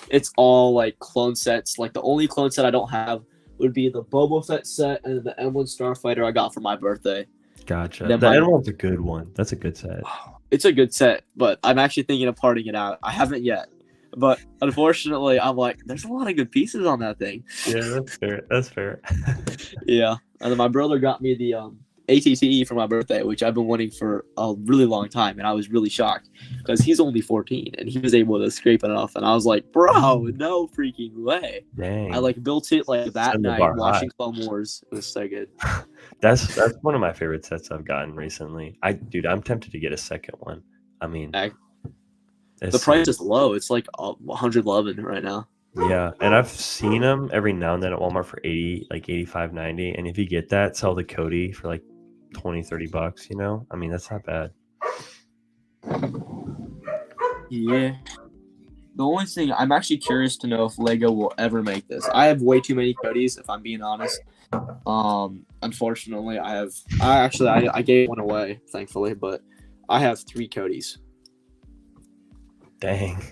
It's all like clone sets. Like the only clone set I don't have would be the Boba Fett set and the M1 Starfighter I got for my birthday. Gotcha. The M1's a good one. That's a good set. It's a good set, but I'm actually thinking of parting it out. I haven't yet. But unfortunately, I'm like, there's a lot of good pieces on that thing. Yeah, that's fair. Yeah. And then my brother got me the ATTE for my birthday, which I've been wanting for a really long time, and I was really shocked because he's only 14 and he was able to scrape it off, and I was like, bro, no freaking way. Dang. I like built it like that night watching Clone Wars. It was so good. That's one of my favorite sets I've gotten recently. I'm tempted to get a second one. I mean, the price is low. It's like 111 right now. Yeah, and I've seen them every now and then at Walmart for 80, like 85, 90, and if you get that, sell the Cody for like $20-$30, you know? I mean, that's not bad. Yeah. The only thing, I'm actually curious to know if Lego will ever make this. I have way too many Codys, if I'm being honest. Unfortunately, I gave one away, thankfully, but I have 3 Codys. Dang.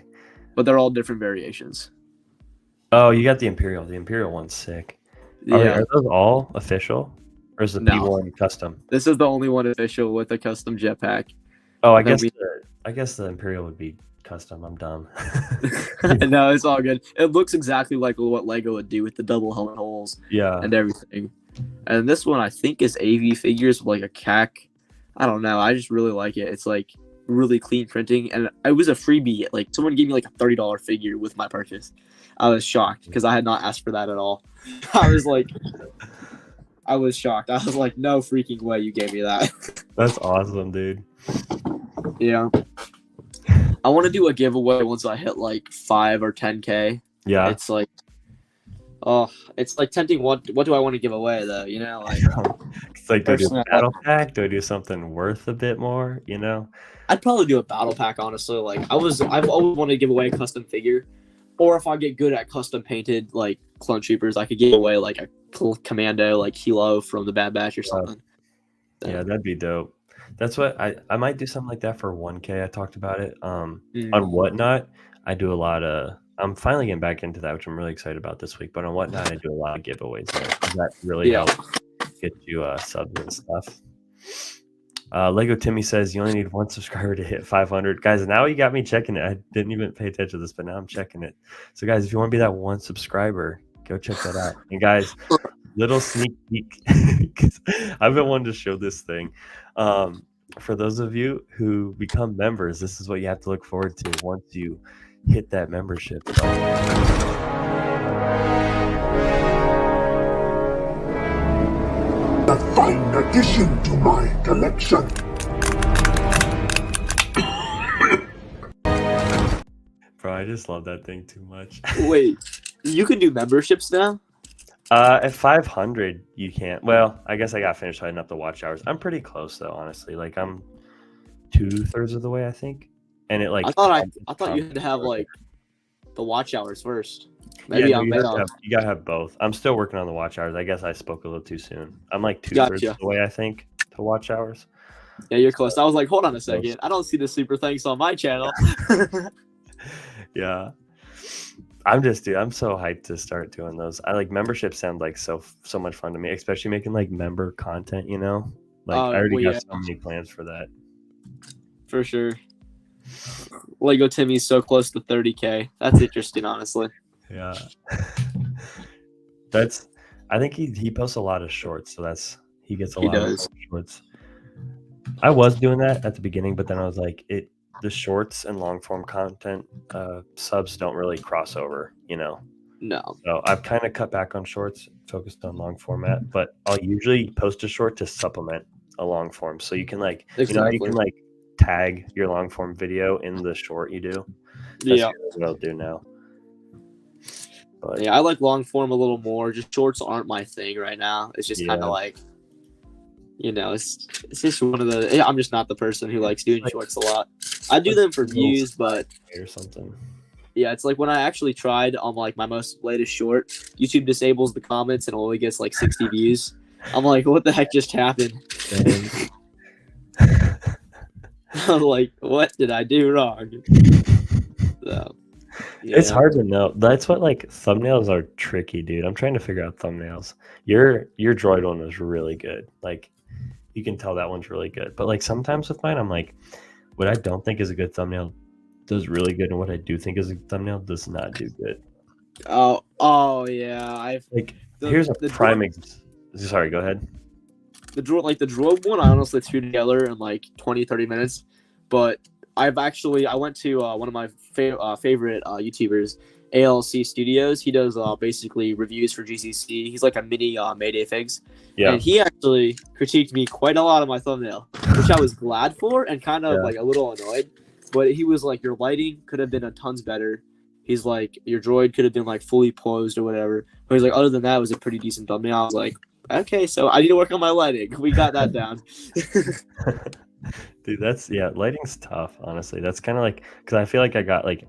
But they're all different variations. Oh, you got the Imperial. The Imperial one's sick. Yeah. Are those all official? Or is the P1 custom? This is the only one official with a custom jetpack. Oh, I guess the Imperial would be custom. I'm dumb. No, it's all good. It looks exactly like what Lego would do with the double helmet holes. Yeah. And everything. And this one I think is AV figures with like a CAC. I don't know. I just really like it. It's like really clean printing, and it was a freebie. Like someone gave me like a $30 figure with my purchase. I was shocked because I had not asked for that at all. I was shocked. I was like, no freaking way you gave me that. That's awesome, dude. Yeah. I want to do a giveaway once I hit like 5 or 10K. Yeah. It's like tempting. What do I want to give away though? You know, like it's like, do I do a battle pack? Do I do something worth a bit more? You know, I'd probably do a battle pack. Honestly, like I've always wanted to give away a custom figure, or if I get good at custom painted like clone troopers, I could give away like a commando like Hilo from the Bad Batch or something. Yeah, that'd be dope. That's what I might do something like that for 1K. I talked about it. On Whatnot, I do a lot of. I'm finally getting back into that, which I'm really excited about this week. But on Whatnot, I do a lot of giveaways there. That really helps get you subs and stuff. Lego Timmy says you only need 1 subscriber to hit 500. Guys, now you got me checking it. I didn't even pay attention to this, but now I'm checking it. So, guys, if you want to be that 1 subscriber, go check that out. And, guys, little sneak peek. I've been wanting to show this thing. For those of you who become members, this is what you have to look forward to once you hit that membership. A fine addition to my collection. Bro, I just love that thing too much. Wait, you can do memberships now? At 500, you can't. Well, I guess I got finished setting up the watch hours. I'm pretty close though, honestly. Like I'm 2/3 of the way, I think. And it like I thought you had to have like the watch hours first. yeah, Maybe no, I'm you gotta have both. I'm still working on the watch hours. I guess I spoke a little too soon. I'm like 2/3 of the way, I think, to watch hours. Yeah, you're close. I was like, hold on a second. I don't see the super thanks on my channel. Yeah. I'm so hyped to start doing those. I like memberships sound like so much fun to me, especially making like member content, you know? Like I already have so many plans for that. For sure. Lego Timmy's so close to 30K. That's interesting, honestly. Yeah. I think he posts a lot of shorts, so he gets a lot of shorts. I was doing that at the beginning, but then I was like, the shorts and long form content subs don't really cross over, you know? No. So I've kind of cut back on shorts, focused on long format, but I'll usually post a short to supplement a long form. So you can like, you know, you can like tag your long form video in the short you do. That's what I'll do now. But, yeah, I like long form a little more. Just shorts aren't my thing right now. It's just kind of like, you know, it's just one of the. I'm just not the person who likes doing shorts a lot. I do them for views, but or something. Yeah, it's like when I actually tried on like my most latest short, YouTube disables the comments and only gets like 60 views. I'm like, what the heck just happened? I'm like, what did I do wrong? So, yeah. It's hard to know. That's what like thumbnails are tricky, dude. I'm trying to figure out thumbnails. Your Droid one was really good. Like you can tell that one's really good. But like sometimes with mine, I'm like, what I don't think is a good thumbnail does really good, and what I do think is a thumbnail does not do good. Oh yeah. Here's a prime example. Sorry, go ahead. The Droid one, I honestly threw together in like 20-30 minutes, but I went to one of my favorite YouTubers, ALC Studios. He does basically reviews for GCC. He's like a mini Mayday Figs. Yeah. And he actually critiqued me quite a lot on my thumbnail, which I was glad for and kind of like a little annoyed. But he was like, your lighting could have been a tons better. He's like, your droid could have been like fully posed or whatever. But he's like, other than that, it was a pretty decent thumbnail. I was like, okay, so I need to work on my lighting. We got that down. Dude, lighting's tough, honestly. That's kind of like, because I feel like I got like,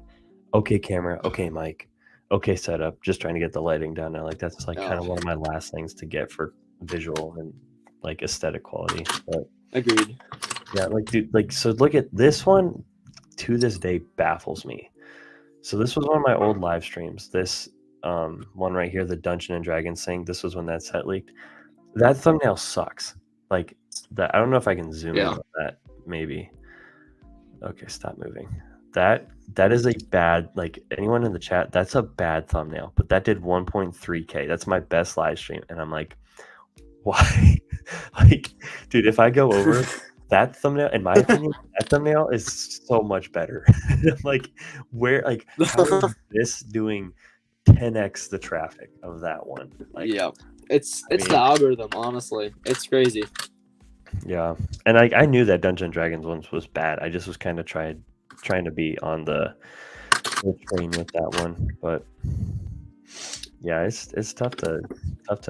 okay camera, okay mic, okay setup, just trying to get the lighting down now. Like that's like kind of one of my last things to get for visual and like aesthetic quality. But agreed. Yeah, like dude, like so look at this one. To this day baffles me. So this was one of my old live streams. This one right here, the Dungeon and Dragons thing. This was when that set leaked. That thumbnail sucks. Like that. I don't know if I can zoom in on that. Maybe. Okay, stop moving. That is a bad. Like anyone in the chat, that's a bad thumbnail. But that did 1.3K. That's my best live stream, and I'm like, why? Like, dude, if I go over. That thumbnail, in my opinion, that thumbnail is so much better. Like, how is this doing 10x the traffic of that one? Like, it's the algorithm, honestly. It's crazy. Yeah, and I knew that Dungeons and Dragons one was bad. I just was kind of trying to be on the train with that one, but yeah, it's tough to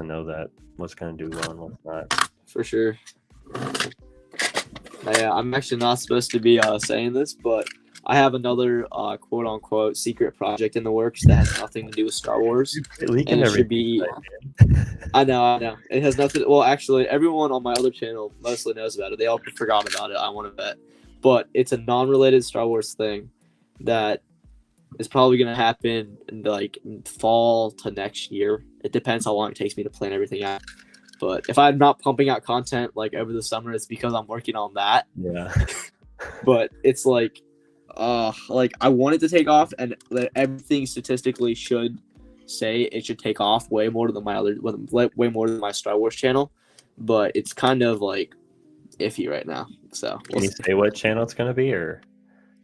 know that what's gonna do well and what's not. For sure. Yeah, I'm actually not supposed to be saying this, but I have another quote unquote secret project in the works that has nothing to do with Star Wars. And it should be. I know. It has nothing. Well, actually, everyone on my other channel mostly knows about it. They all forgot about it. I want to bet, but it's a non-related Star Wars thing that is probably going to happen in like fall to next year. It depends how long it takes me to plan everything out. But if I'm not pumping out content like over the summer, it's because I'm working on that. Yeah. But it's like I want it to take off, and everything statistically should say it should take off way more than my Star Wars channel. But it's kind of like iffy right now. So can you say what channel it's going to be, or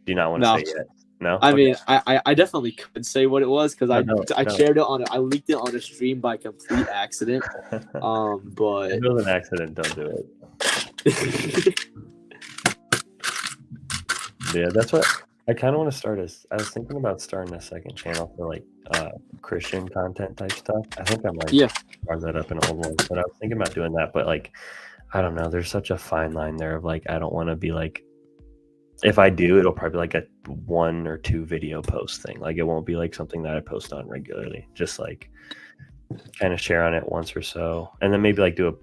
do you not want to say yet? No. I Okay. mean, I definitely could say what it was because I No, shared it I leaked it on a stream by complete accident. If But it was an accident, don't do it. Yeah, that's what I kind of want to start. I was thinking about starting a second channel for like Christian content type stuff. I think I might yeah, start that up in old ones, but I was thinking about doing that. But like, I don't know. There's such a fine line there of like, I don't want to be like, if I do, it'll probably be like a 1 or 2 video post thing. Like, it won't be like something that I post on regularly. Just like kind of share on it once or so, and then maybe like do a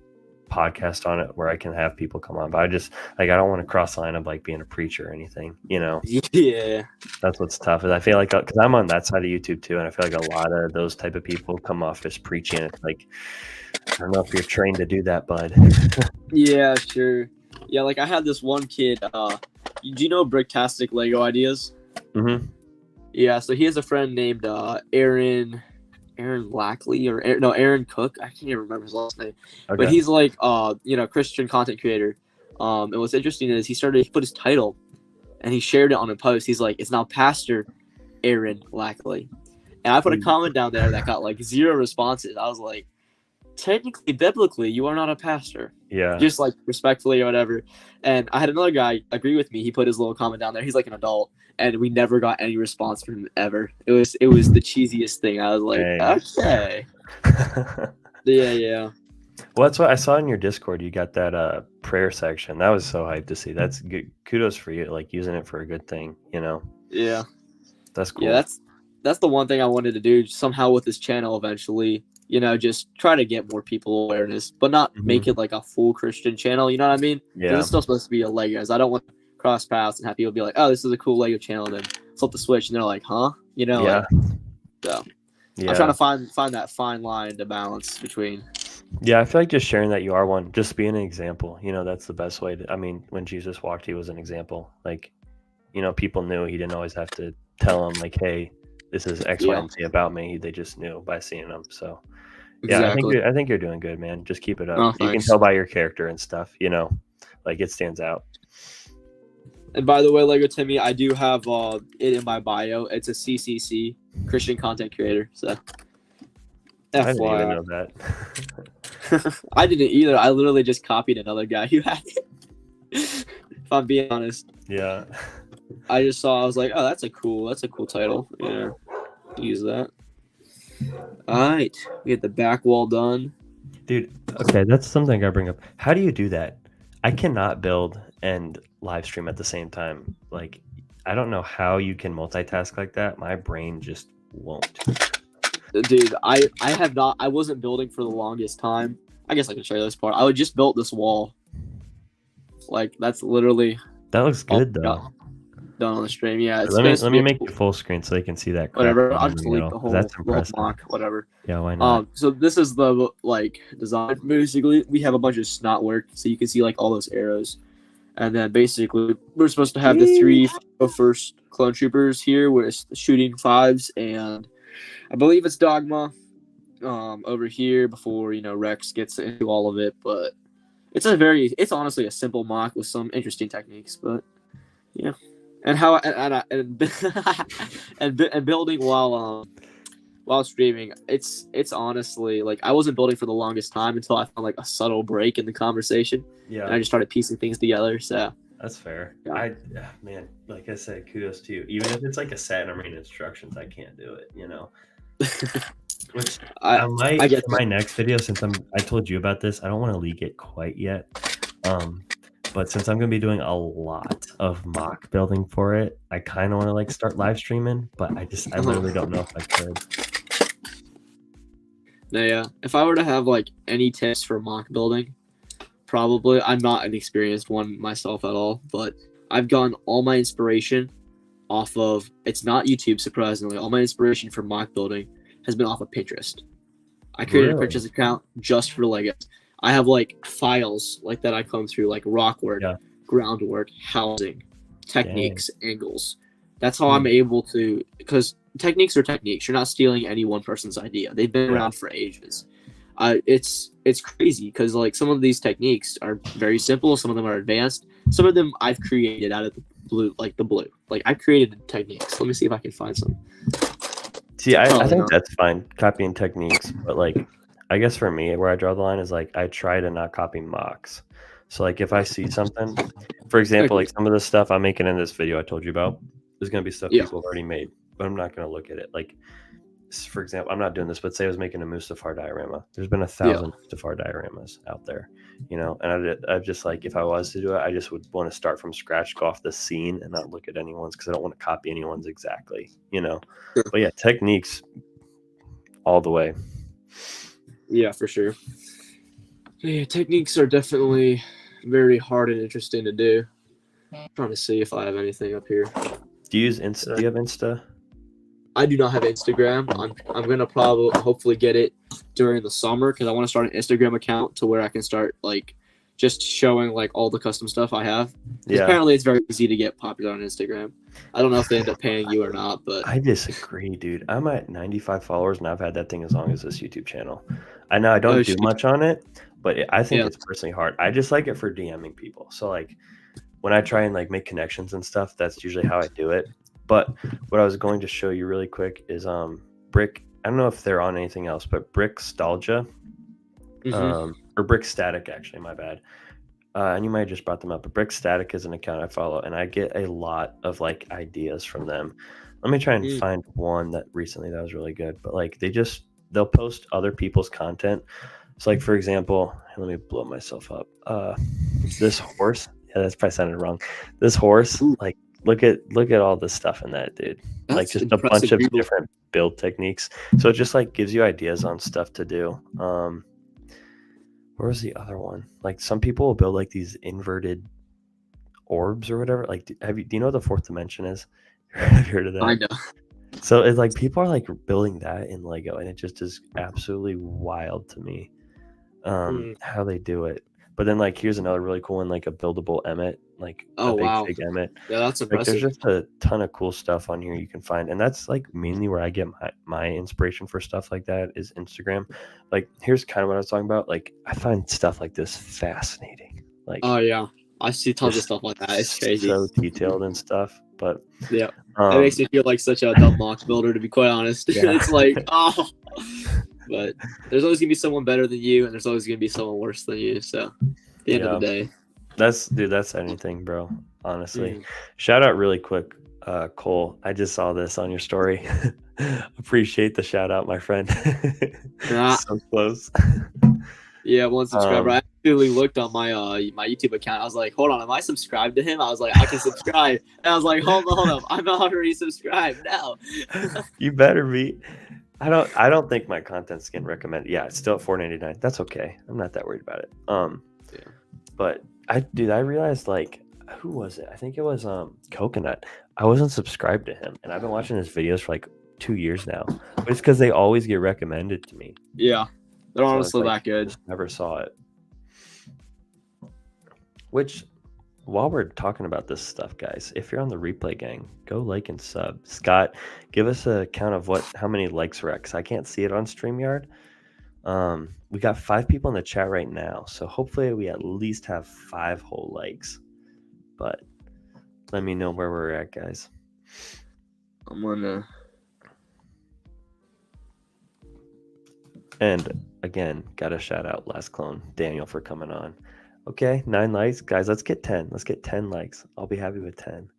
podcast on it where I can have people come on. But I just like, I don't want to cross the line of like being a preacher or anything, you know. yeah, That's what's tough. Is I feel like, because I'm on that side of YouTube too, and I feel like a lot of those type of people come off as preaching. It's like, I don't know if you're trained to do that, bud. yeah, sure. Yeah, like I had this one kid. Do you know Bricktastic Lego Ideas? Mm-hmm. Yeah, so he has a friend named Aaron Lackley or Aaron Cook. I can't even remember his last name. Okay. But he's like Christian content creator. And what's interesting is he put his title and he shared it on a post. He's like, it's now Pastor Aaron Lackley. And I put a comment down there that got like 0 responses. I was like, technically, biblically, you are not a pastor. Yeah. Just like respectfully or whatever. And I had another guy agree with me. He put his little comment down there. He's like an adult. And we never got any response from him ever. It was the cheesiest thing. I was like, okay. Yeah. Well, that's what I saw in your Discord. You got that prayer section. That was so hyped to see. That's good. Kudos for you, like using it for a good thing, you know. Yeah. That's cool. Yeah, that's the one thing I wanted to do somehow with this channel eventually. You know, just try to get more people awareness, but not make it like a full Christian channel. You know what I mean? Yeah. It's still supposed to be a Legos. I don't want to cross paths and have people be like, "Oh, this is a cool Lego channel," and then flip the switch and they're like, "Huh?" You know? Yeah. Like, so Yeah. I'm trying to find that fine line to balance between. Yeah, I feel like just sharing that you are one, just being an example. You know, that's the best way to. I mean, when Jesus walked, he was an example. Like, you know, people knew. He didn't always have to tell them like, "Hey, this is X, Y, and Z about me." They just knew by seeing them. So. Yeah, Exactly. I think you're doing good, man. Just keep it up. Oh, You can thanks. tell by your character and stuff, you know, like it stands out. And by the way, Lego Timmy, I do have it in my bio. It's a CCC, Christian content creator. So, I didn't even FYI. know that. I didn't either. I literally just copied another guy who had it. If I'm being honest, Yeah. I just saw. I was like, oh, that's a cool title. Yeah, use that. All right, we get the back wall done. Dude, okay, that's something I bring up. How do you do that? I cannot build and live stream at the same time. Like, I don't know how you can multitask like that. My brain just won't. Dude, I have not. I wasn't building for the longest time. I guess I can show you this part. I would just built this wall. Like that's literally That looks good though. done on the stream. Yeah, it's Let me make it full screen so they can see that. Whatever. crap I'll in the just delete middle, the 'cause whole That's little impressive. block. Whatever. Yeah, why not? So this is the like design. Basically, we have a bunch of snot work, so you can see like all those arrows, and then basically we're supposed to have the 3 first clone troopers here, where it's shooting 5s, and I believe it's Dogma over here before Rex gets into all of it. But it's honestly a simple mock with some interesting techniques. But yeah, and how and building while streaming, it's honestly like I wasn't building for the longest time until I found like a subtle break in the conversation, Yeah. and I just started piecing things together. So That's fair. Yeah. Man, like I said, kudos to you. Even if it's like a set and I'm reading instructions, I can't do it, Which I might I get for my next video, since I told you about this, I don't want to leak it quite yet. But since I'm gonna be doing a lot of mock building for it, I kind of want to like start live streaming, but I literally don't know if I could. Now, yeah, if I were to have like any tips for mock building, probably I'm not an experienced one myself at all, but I've gotten all my inspiration off of, it's not YouTube, surprisingly. All my inspiration for mock building has been off of Pinterest. I created Really? a Pinterest account just for Legos. I have like files like that I come through, like rock work, Yeah. groundwork, housing, techniques, angles. That's how I'm able to, because techniques are techniques. You're not stealing any one person's idea. They've been Yeah. around for ages. It's crazy because like some of these techniques are very simple. Some of them are advanced. Some of them I've created out of blue, like the blue. Like I created techniques. Let me see if I can find some. See, I Probably think not. that's fine, copying techniques, but like, I guess for me, where I draw the line is like I try to not copy mocks. So like, if I see something, for example, Okay. like some of the stuff I'm making in this video I told you about, is going to be stuff Yeah. people have already made, but I'm not going to look at it. Like, for example, I'm not doing this, but say I was making a Mustafar diorama. There's been 1,000 Mustafar dioramas out there, you know, and I just like, if I was to do it, I just would want to start from scratch, go off the scene and not look at anyone's, because I don't want to copy anyone's exactly, you know. Sure. But yeah, techniques all the way. Yeah, for sure. Yeah, techniques are definitely very hard and interesting to do. I'm trying to see if I have anything up here. Do you use Insta? Do you have Insta? I do not have Instagram. I'm gonna probably hopefully get it during the summer because I want to start an Instagram account to where I can start like just showing like all the custom stuff I have. Yeah. Apparently, it's very easy to get popular on Instagram. I don't know if they end up paying you or not, but I disagree, dude. I'm at 95 followers and I've had that thing as long as this YouTube channel. I know I don't do much on it, but I think it's personally hard. I just like it for DMing people. So like when I try and like make connections and stuff, that's usually how I do it. But what I was going to show you really quick is Brick. I don't know if they're on anything else, but Brickstalgia, or Brick Static, actually, my bad. And you might have just brought them up, but Brick Static is an account I follow, and I get a lot of like ideas from them. Let me try and find one that recently that was really good. But like they'll post other people's content. So like, for example, let me blow myself up. This horse. Yeah, that's probably sounded wrong. This horse, like look at all the stuff in that, dude. That's like just a bunch of different build techniques. So it just like gives you ideas on stuff to do. Where was the other one? Like some people will build like these inverted orbs or whatever. Like, do you know what the fourth dimension is? Have you heard of that? I know. So it's like people are like building that in Lego, and it just is absolutely wild to me how they do it. But then like here's another really cool one, like a buildable Emmet, like a big Emmet. Yeah, that's like impressive. there's just a ton of cool stuff on here you can find, and that's like mainly where I get my inspiration for stuff like that is Instagram. Like here's kind of what I was talking about. Like I find stuff like this fascinating. Like Oh yeah, I see tons of stuff like that. It's crazy. So detailed and stuff. But yeah, it makes me feel like such a dumb mock builder, to be quite honest. Yeah. It's like but there's always gonna be someone better than you, and there's always gonna be someone worse than you. So at the end of the day, that's anything, bro. Honestly, shout out really quick, Cole. I just saw this on your story. Appreciate the shout out, my friend. So close. Yeah, one subscriber. I actually looked on my my YouTube account. I was like, hold on, am I subscribed to him? I was like, I can subscribe. And I was like, hold up, I'm already subscribed now. You better be. I don't think my content's getting recommended. Yeah, it's still at $4.99. That's okay. I'm not that worried about it. But I realized, like, who was it? I think it was Coconut. I wasn't subscribed to him, and I've been watching his videos for like 2 years now. But it's because they always get recommended to me. Yeah, they're honestly that good. Just never saw it. Which, while we're talking about this stuff, guys, if you're on the replay gang, go like and sub. Scott, give us a count of how many likes we're at, because I can't see it on StreamYard. We got 5 people in the chat right now, so hopefully we at least have 5 whole likes. But let me know where we're at, guys. I'm gonna. And again, gotta shout out Last Clone Daniel for coming on. Okay, 9 likes, guys. Let's get 10. Let's get 10 likes. I'll be happy with 10.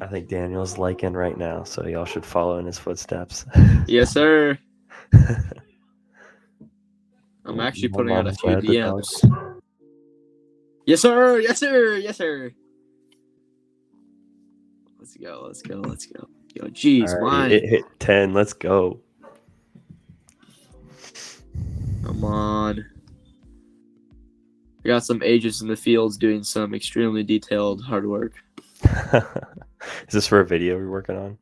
I think Daniel's liking right now, so y'all should follow in his footsteps. Yes, sir. I'm actually putting out a few DMs. Yes, sir. Yes, sir. Yes, sir. Let's go. Let's go. Let's go. Yo, geez, right, it hit 10. Let's go. Come on. I got some agents in the fields doing some extremely detailed hard work. Is this for a video you're working on?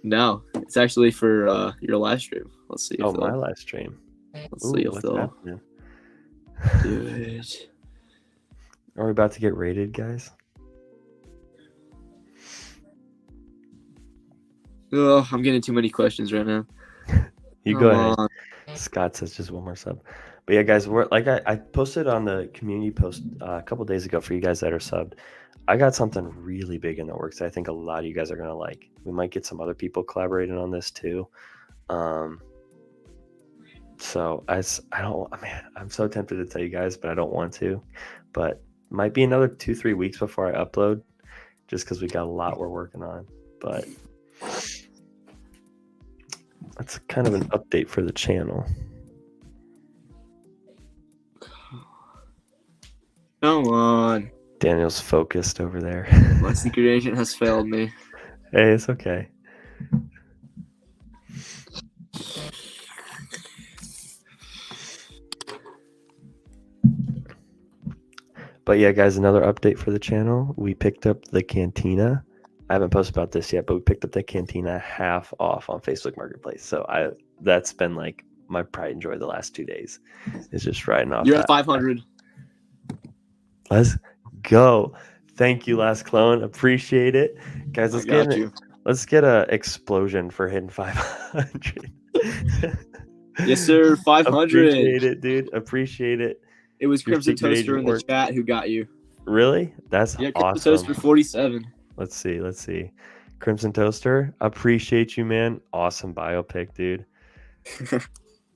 No, it's actually for your live stream. Let's see. If my live stream. Let's see if they'll do it. Are we about to get rated, guys? Oh, I'm getting too many questions right now. You go ahead. Scott says just one more sub. But yeah, guys, we're like I posted on the community post a couple days ago for you guys that are subbed. I got something really big in the works that I think a lot of you guys are gonna like. We might get some other people collaborating on this too. So I don't, man, I'm so tempted to tell you guys, but I don't want to. But might be another 2-3 weeks before I upload, just because we got a lot we're working on. But that's kind of an update for the channel. Come on. Daniel's focused over there. My secret agent has failed me. Hey, it's okay. But yeah, guys, another update for the channel. We picked up the Cantina. I haven't posted about this yet, but we picked up the Cantina half off on Facebook Marketplace. So that's been like my pride and joy the last 2 days. It's just riding off. You're at 500. Let's go. Thank you, Last Clone. Appreciate it. Guys, let's get a explosion for hitting 500. Yes, sir. 500. Appreciate it, dude. Appreciate it. It was Crimson Toaster in the chat who got you. Really? That's Crimson awesome. Toaster 47. Let's see. Crimson Toaster, appreciate you, man. Awesome biopic, dude.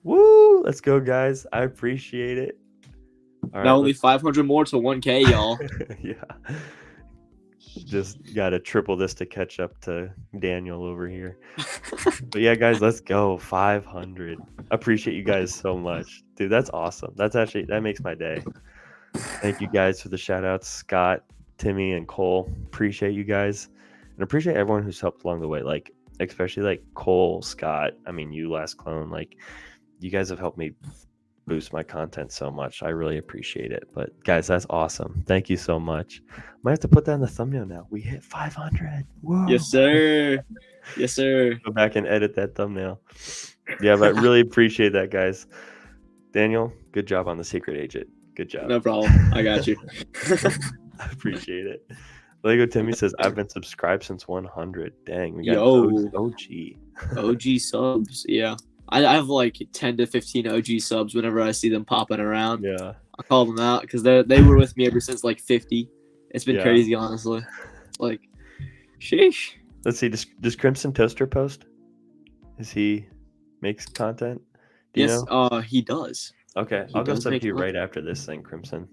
Woo! Let's go, guys. I appreciate it. All now only 500 more to 1K, y'all. Yeah. Just got to triple this to catch up to Daniel over here. But yeah, guys, let's go. 500. Appreciate you guys so much. Dude, that's awesome. That makes my day. Thank you guys for the shout outs, Scott, Timmy, and Cole. Appreciate you guys. And appreciate everyone who's helped along the way. Like, especially like Cole, Scott, you, Last Clone. Like, you guys have helped me boost my content so much. I really appreciate it. But guys, that's awesome. Thank you so much. Might have to put that in the thumbnail now. We hit 500. Whoa. Yes, sir. Yes, sir. Go back and edit that thumbnail. Yeah, but I really appreciate that, guys. Daniel, good job on the secret agent. Good job. No problem. I got you. I appreciate it. Lego Timmy says, I've been subscribed since 100. Dang, we got OG subs. Yeah. I have like 10 to 15 OG subs whenever I see them popping around. Yeah. I call them out because they were with me ever since like 50. It's been crazy, honestly. Like, sheesh. Let's see. Does Crimson Toaster post? Is he makes content? Do you know? He does. Okay. I'll go sub to you right after this thing, Crimson.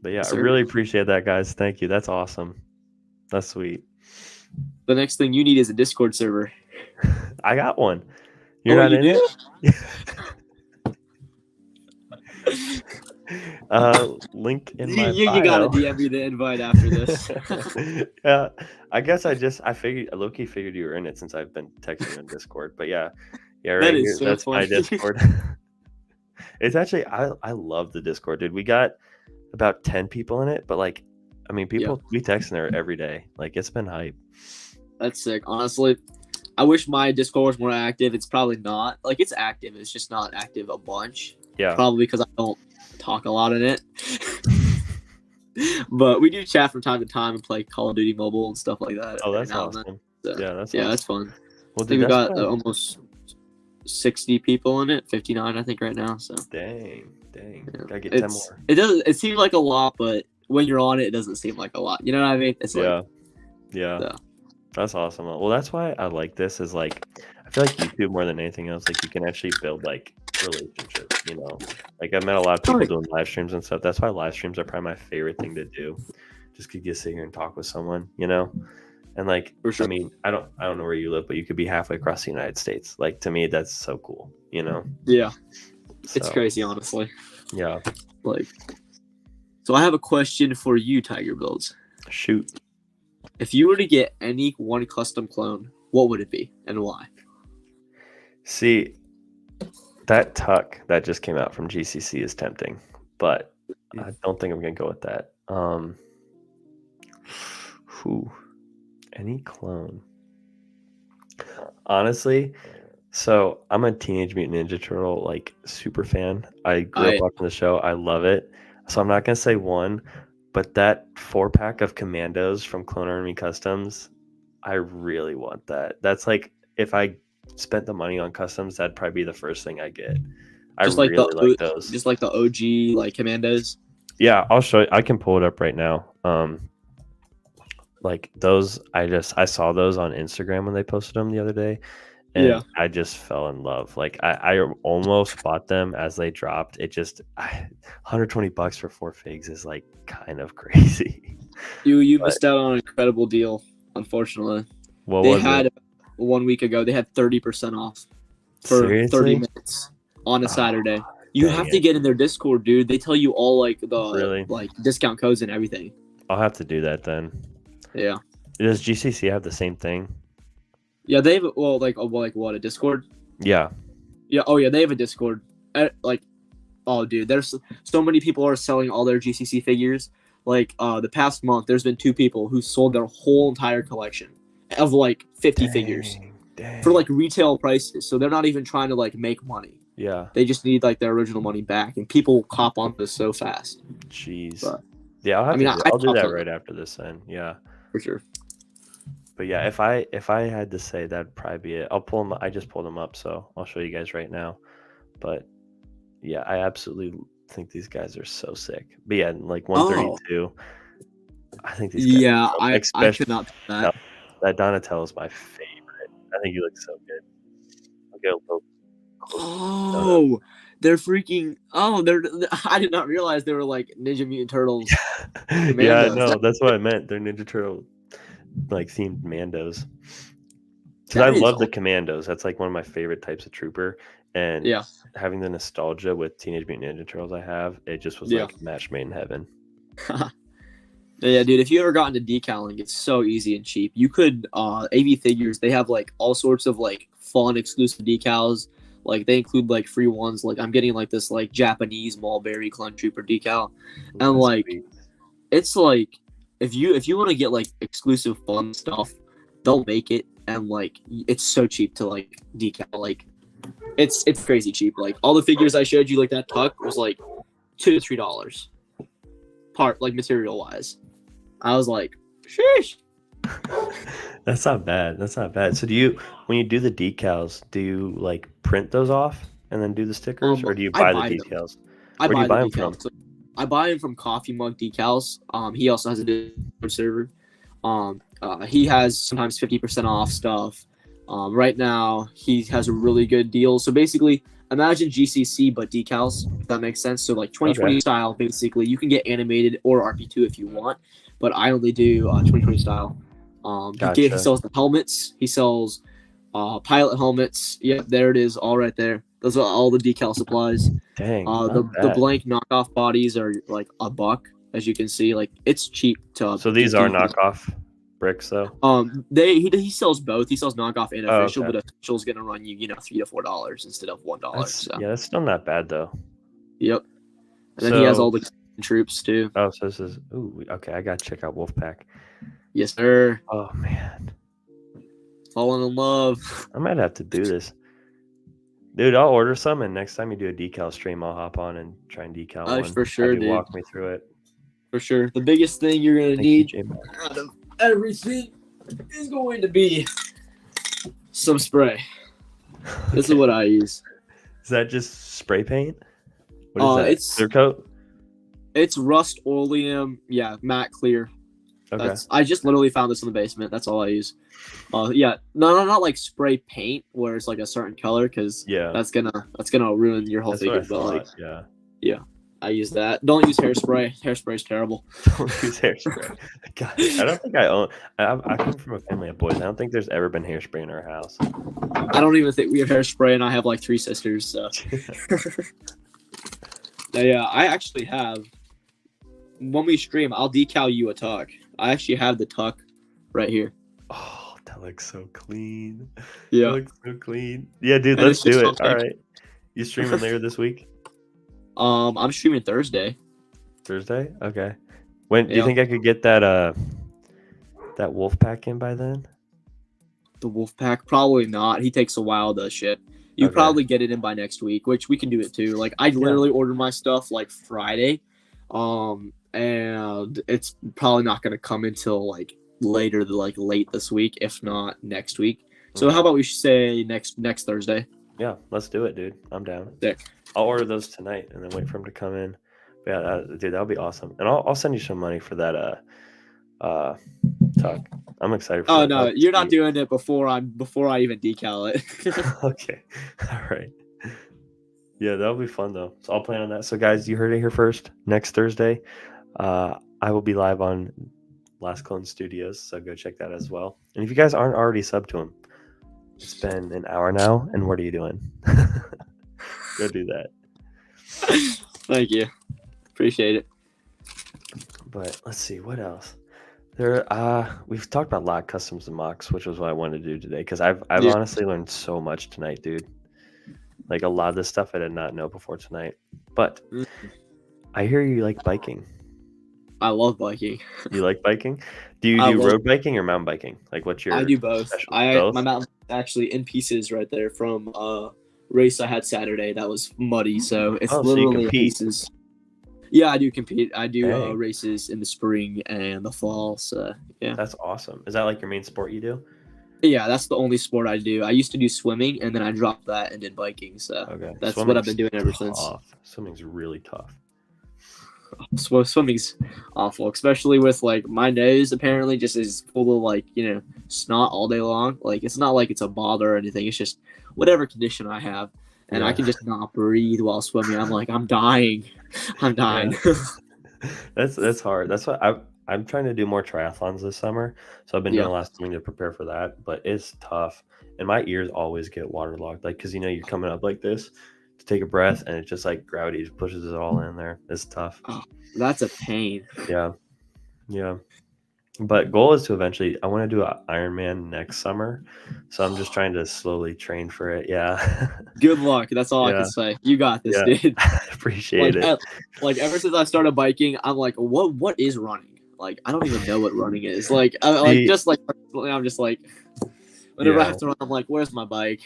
But yeah, I really appreciate that, guys. Thank you. That's awesome. That's sweet. The next thing you need is a Discord server. I got one. You're not in it? Link in my bio. You gotta DM me the invite after this. Yeah, I guess I low-key figured you were in it since I've been texting on Discord. But yeah, right here. So that's funny. My Discord. It's actually I love the Discord, dude. We got about 10 people in it, but like, we text in there every day. Like, it's been hype. That's sick. Honestly, I wish my Discord was more active. It's probably not. Like, it's active. It's just not active a bunch. Yeah. Probably because I don't talk a lot in it. But we do chat from time to time and play Call of Duty Mobile and stuff like that. Oh, that's awesome. So, yeah, that's awesome. That's fun. Well, I think we got almost 60 people in it. 59, I think, right now. So Dang. Yeah. Gotta get 10 more. It seems like a lot, but when you're on it, it doesn't seem like a lot. You know what I mean? It's yeah. So. That's awesome. Well, that's why I like this. Is like, I feel like YouTube more than anything else. Like, you can actually build like relationships. Like, I've met a lot of people doing live streams and stuff. That's why live streams are probably my favorite thing to do. Just could get sit here and talk with someone. And like, for sure. I don't know where you live, but you could be halfway across the United States. Like, to me, that's so cool. Yeah. So, it's crazy, honestly. Yeah. Like, so I have a question for you, TigerBuilds. Shoot. If you were to get any one custom clone, what would it be and why? See, that tuck that just came out from GCC is tempting, but I don't think I'm going to go with that. Any clone. Honestly, so I'm a Teenage Mutant Ninja Turtle like super fan. I grew up watching the show. I love it. So I'm not going to say one, but that 4-pack of Commandos from Clone Army Customs, I really want that. That's like, if I spent the money on customs, that'd probably be the first thing I get. I Just like really like those. just like the OG like commandos. Yeah, I'll show you. I can pull it up right now. Like those, I saw those on Instagram when they posted them the other day, and Yeah. I just fell in love. Like I almost bought them as they dropped. It just $120 for 4 figs is like kind of crazy. You But missed out on an incredible deal, unfortunately. what They was had it? 1 week ago, they had 30% off for 30 Seriously? minutes on a Ah, Saturday. You dang have to it. get in their Discord, dude. They tell you all like the Really? like discount codes and everything. I'll have to do that then. Yeah. Does GCC have the same thing? Yeah, they have like what, a Discord? Yeah. Yeah, oh yeah, they have a Discord. Like, oh dude, there's so many people are selling all their GCC figures. Like the past month there's been 2 people who sold their whole entire collection of like 50 figures Dang. for like retail prices. So they're not even trying to like make money. Yeah. They just need like their original money back, and people cop on this so fast. Jeez. But, Yeah, I'll have I mean, to I I'll do popped that on right after this then. Yeah. for sure. But yeah, if I had to say, that'd probably be it. I'll pull them. I just pulled them up, so I'll show you guys right now. But yeah, I absolutely think these guys are so sick. But yeah, like 132. I think these guys Yeah, are I especially could not do that. that Donatello is my favorite. I think he looks so good. I'll get a little Oh, they're freaking! Oh, I did not realize they were like Ninja Mutant Turtles. yeah, Commandos. no, that's what I meant. They're Ninja Turtle like themed Mandos. Because That I is love the aw- Commandos. That's like one of my favorite types of trooper. And Yeah, having the nostalgia with Teenage Mutant Ninja Turtles I have, it just was Yeah. like a match made in heaven. yeah, dude. If you ever got into decaling, it's so easy and cheap. You could AV Figures. They have like all sorts of like fun exclusive decals. Like they include like free ones. Like I'm getting like this like Japanese Mulberry Clone Trooper decal, and That's like sweet. it's like if you want to get like exclusive fun stuff, they'll make it, and like it's so cheap to like decal. Like it's crazy cheap. Like all the figures I showed you, like that tuck was like $2 to $3 part, like material wise. I was like, sheesh. That's not bad. That's not bad. So when you do the decals, do you like print those off and then do the stickers, or do you I buy the buy them. decals? I Where do buy you buy the them from? decals. So I buy them from Coffee Mug Decals. He also has a Discord server. He has sometimes 50% off stuff. Right now he has a really good deal. So basically, imagine GCC but decals. If that makes sense. So like 2020 Okay. style. Basically, you can get animated or RP2 if you want, but I only do 2020 style. He Gotcha. sells the helmets. He sells pilot helmets. Yep, there it is, all right there. Those are all the decal supplies. Dang, The not the bad. blank knockoff bodies are like $1, as you can see. Like it's cheap to. So these to are do. knockoff bricks, though. He sells both. He sells knockoff and Oh, official, okay. but official is gonna run you $3 to $4 instead of $1. That's still not bad though. Yep. And then he has So- all the troops too. Oh, so this is okay. I gotta check out Wolfpack. Yes, sir. Oh man, Falling in love. I might have to do this, dude. I'll order some, and next time you do a decal stream, I'll hop on and try and decal one. For sure, Have you dude. walk me through it. For sure. The biggest thing you're gonna Thank you, need J-Mac. out of everything is going to be some spray. This is what I use. Is that just spray paint? What is that? It's Clear coat. It's Rust Oleum, matte clear. Okay. I just literally found this in the basement. That's all I use. Not like spray paint where it's like a certain color, because Yeah. that's gonna ruin your whole That's what I figure. But like, thought. Yeah. I use that. Don't use hairspray. Hairspray's terrible. Don't use hairspray. God, I don't think I own. I come from a family of boys. I don't think there's ever been hairspray in our house. I don't even think we have hairspray, and I have like 3 sisters. So yeah, I actually have. When we stream, I'll decal you a tuck. I actually have the tuck right here. Oh, that looks so clean. Yeah. That looks so clean. Yeah, dude, And let's it's just do it. something- All right. You streaming later this week? I'm streaming Thursday. Thursday? Okay. When do you Yeah. think I could get that wolf pack in by then? The Wolfpack, probably not. He takes a while to ship. You Okay. probably get it in by next week, which we can do it too. Like I literally ordered my stuff like Friday, and it's probably not gonna come until like later, like late this week, if not next week. So Okay. how about we say next Thursday? Yeah, let's do it, dude. I'm down. I'll order those tonight and then wait for them to come in. But yeah, dude, that'll be awesome. And I'll send you some money for that tuck. I'm excited for Oh that. no, That'll be you're not sweet. doing it before I even decal it. Okay. All right. Yeah, that'll be fun though. So I'll plan on that. So guys, you heard it here first. Next Thursday, I will be live on Last Clone Studios, so go check that as well. And if you guys aren't already subbed to him, it's been an hour now, and what are you doing? Go do that. Thank you, appreciate it. But let's see what else. We've talked about lot customs and mocks, which was what I wanted to do today because I've Yeah. honestly learned so much tonight, dude. Like a lot of this stuff I did not know before tonight. But I hear you like biking. I love biking. You like biking? Do you I do love- road biking or mountain biking? Like what's your I do both. both? My mountain actually in pieces right there from race I had Saturday that was muddy, so it's Oh, so you literally in compete. pieces. Yeah, I do compete. I do Dang. races in the spring and the fall. So yeah, That's awesome. Is that like your main sport you do? yeah, that's the only sport I do. I used to do swimming, and then I dropped that and did biking. So Okay. that's what I've been doing ever since. Tough. Swimming's really tough. Swimming's awful, especially with like my nose apparently just is full of like snot all day long. Like it's not like it's a bother or anything. It's just whatever condition I have, and I Yeah. can just not breathe while swimming. I'm like I'm dying. I'm dying. That's hard. That's what I'm trying to do more triathlons this summer. So I've been doing Yeah. a lot of swimming to prepare for that, but it's tough. And my ears always get waterlogged. Like, cause you're coming up like this to take a breath and it just like gravity just pushes it all in there. It's tough. That's a pain. Yeah. Yeah. But goal is to eventually, I want to do an Ironman next summer. So I'm just trying to slowly train for it. Yeah. Good luck. That's all I Yeah. can say. You got this, Yeah. dude. Appreciate it. Like ever since I started biking, I'm like, what is running? Like I don't even know what running is. Like I'm just like whenever I have to run, I'm like, where's my bike?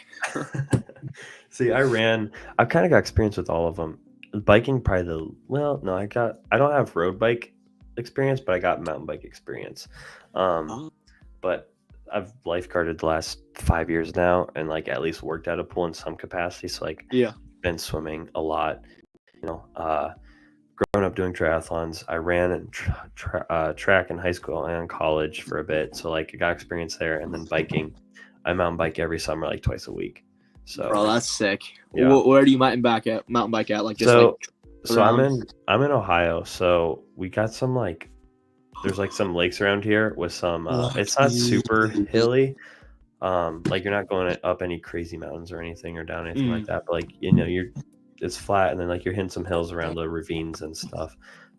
See, I've kind of got experience with all of them. Biking, probably I don't have road bike experience, but I got mountain bike experience. But I've lifeguarded the last 5 years now, and like at least worked at a pool in some capacity. So like, Yeah. been swimming a lot. Growing up doing triathlons, I ran in track in high school and in college for a bit. So like, I got experience there, and then biking. I mountain bike every summer, like twice a week. So, Bro, that's sick. Yeah. Where do you mountain bike at? Like just so I'm in Ohio. So we got some like, there's like some lakes around here with some. It's not super hilly. Like you're not going up any crazy mountains or anything or down anything like that. But like it's flat, and then like you're hitting some hills around the ravines and stuff.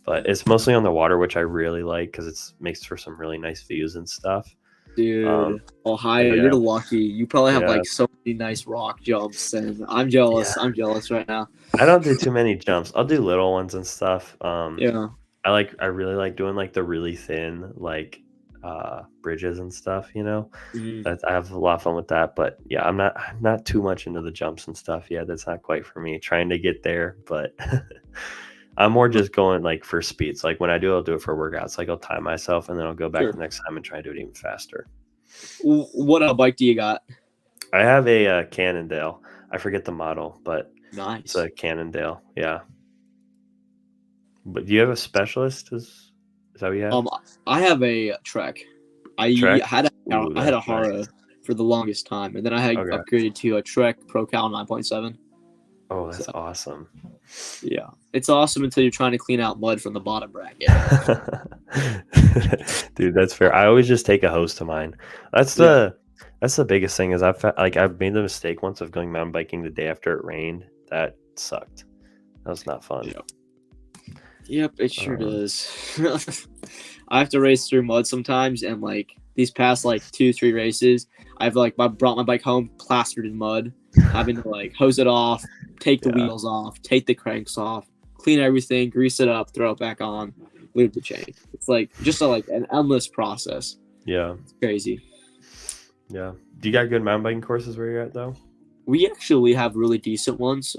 But it's mostly on the water, which I really like because it makes for some really nice views and stuff. Dude, Ohio, yeah. you're lucky. You probably have Yeah. like so many nice rock jumps, and I'm jealous. Yeah. I'm jealous right now. I don't do too many jumps. I'll do little ones and stuff. Yeah. I really like doing like the really thin like bridges and stuff. Mhm. I have a lot of fun with that. But yeah, I'm not too much into the jumps and stuff. Yeah, that's not quite for me. Trying to get there, but I'm more just going like for speeds. Like when I do, I'll do it for workouts. Like I'll time myself and then I'll go back Sure. the next time and try to do it even faster. What bike do you got? I have a Cannondale. I forget the model, but Nice. it's a Cannondale. Yeah. But do you have a specialist? Is that what you have? I have a Trek. I Trek? had Ooh, I had a that's Haro nice. for the longest time, and then I had Okay. upgraded to a Trek Pro Cal 9.7. Oh, that's awesome. Yeah, it's awesome until you're trying to clean out mud from the bottom bracket. Dude, that's fair. I always just take a hose to mine. That's the biggest thing is I've made the mistake once of going mountain biking the day after it rained. That sucked. That was not fun. Yep, it sure does. I have to race through mud sometimes, and like these past like 2-3 races, I've like brought my bike home plastered in mud, having to like hose it off, take the wheels off, take the cranks off, clean everything, grease it up, throw it back on, lube the chain. It's like just an endless process. Yeah. It's crazy. Yeah. Do you got good mountain biking courses where you're at though? We actually have really decent ones.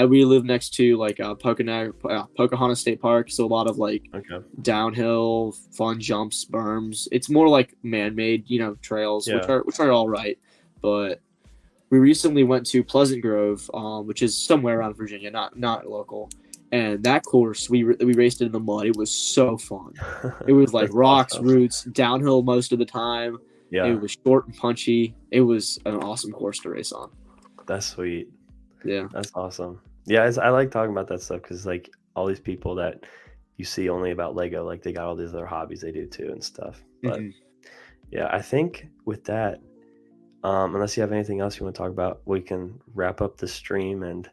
We live next to like Pocahontas State Park, so a lot of like downhill fun jumps, berms. It's more like man-made, trails, which are all right. But we recently went to Pleasant Grove, which is somewhere around Virginia, not local. And that course, we raced it in the mud. It was so fun. It was like rocks, awesome. Roots, downhill most of the time. Yeah, It was short and punchy. It was an awesome course to race on. that's sweet. Yeah. That's awesome. Yeah, I like talking about that stuff because like all these people that you see only about Lego, like they got all these other hobbies they do too and stuff. But yeah, I think with that, unless you have anything else you want to talk about, we can wrap up the stream. And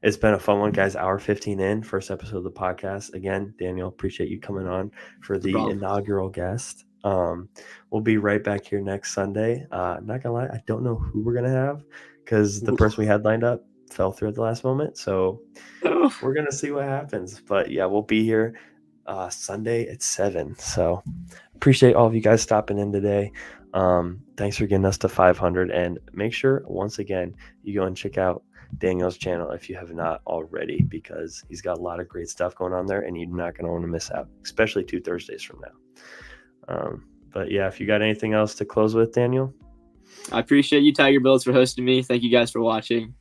it's been a fun one, guys. Hour 15 in, first episode of the podcast. Again, Daniel, appreciate you coming on for the inaugural guest. We'll be right back here next Sunday. Not gonna lie, I don't know who we're gonna have because the person we had lined up fell through at the last moment. So we're gonna see what happens. But yeah, we'll be here Sunday at 7. So appreciate all of you guys stopping in today. Thanks for getting us to 500, and make sure once again you go and check out Daniel's channel if you have not already, because he's got a lot of great stuff going on there and you're not going to want to miss out, especially 2 Thursdays from now. But yeah, if you got anything else to close with, Daniel. I appreciate you, TigerBuilds, for hosting me. Thank you guys for watching,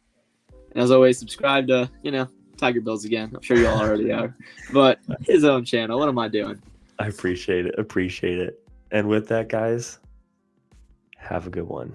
and as always, subscribe to TigerBuilds again. I'm sure you all already are, but his own channel. What am I doing? I appreciate it. And with that, guys, have a good one.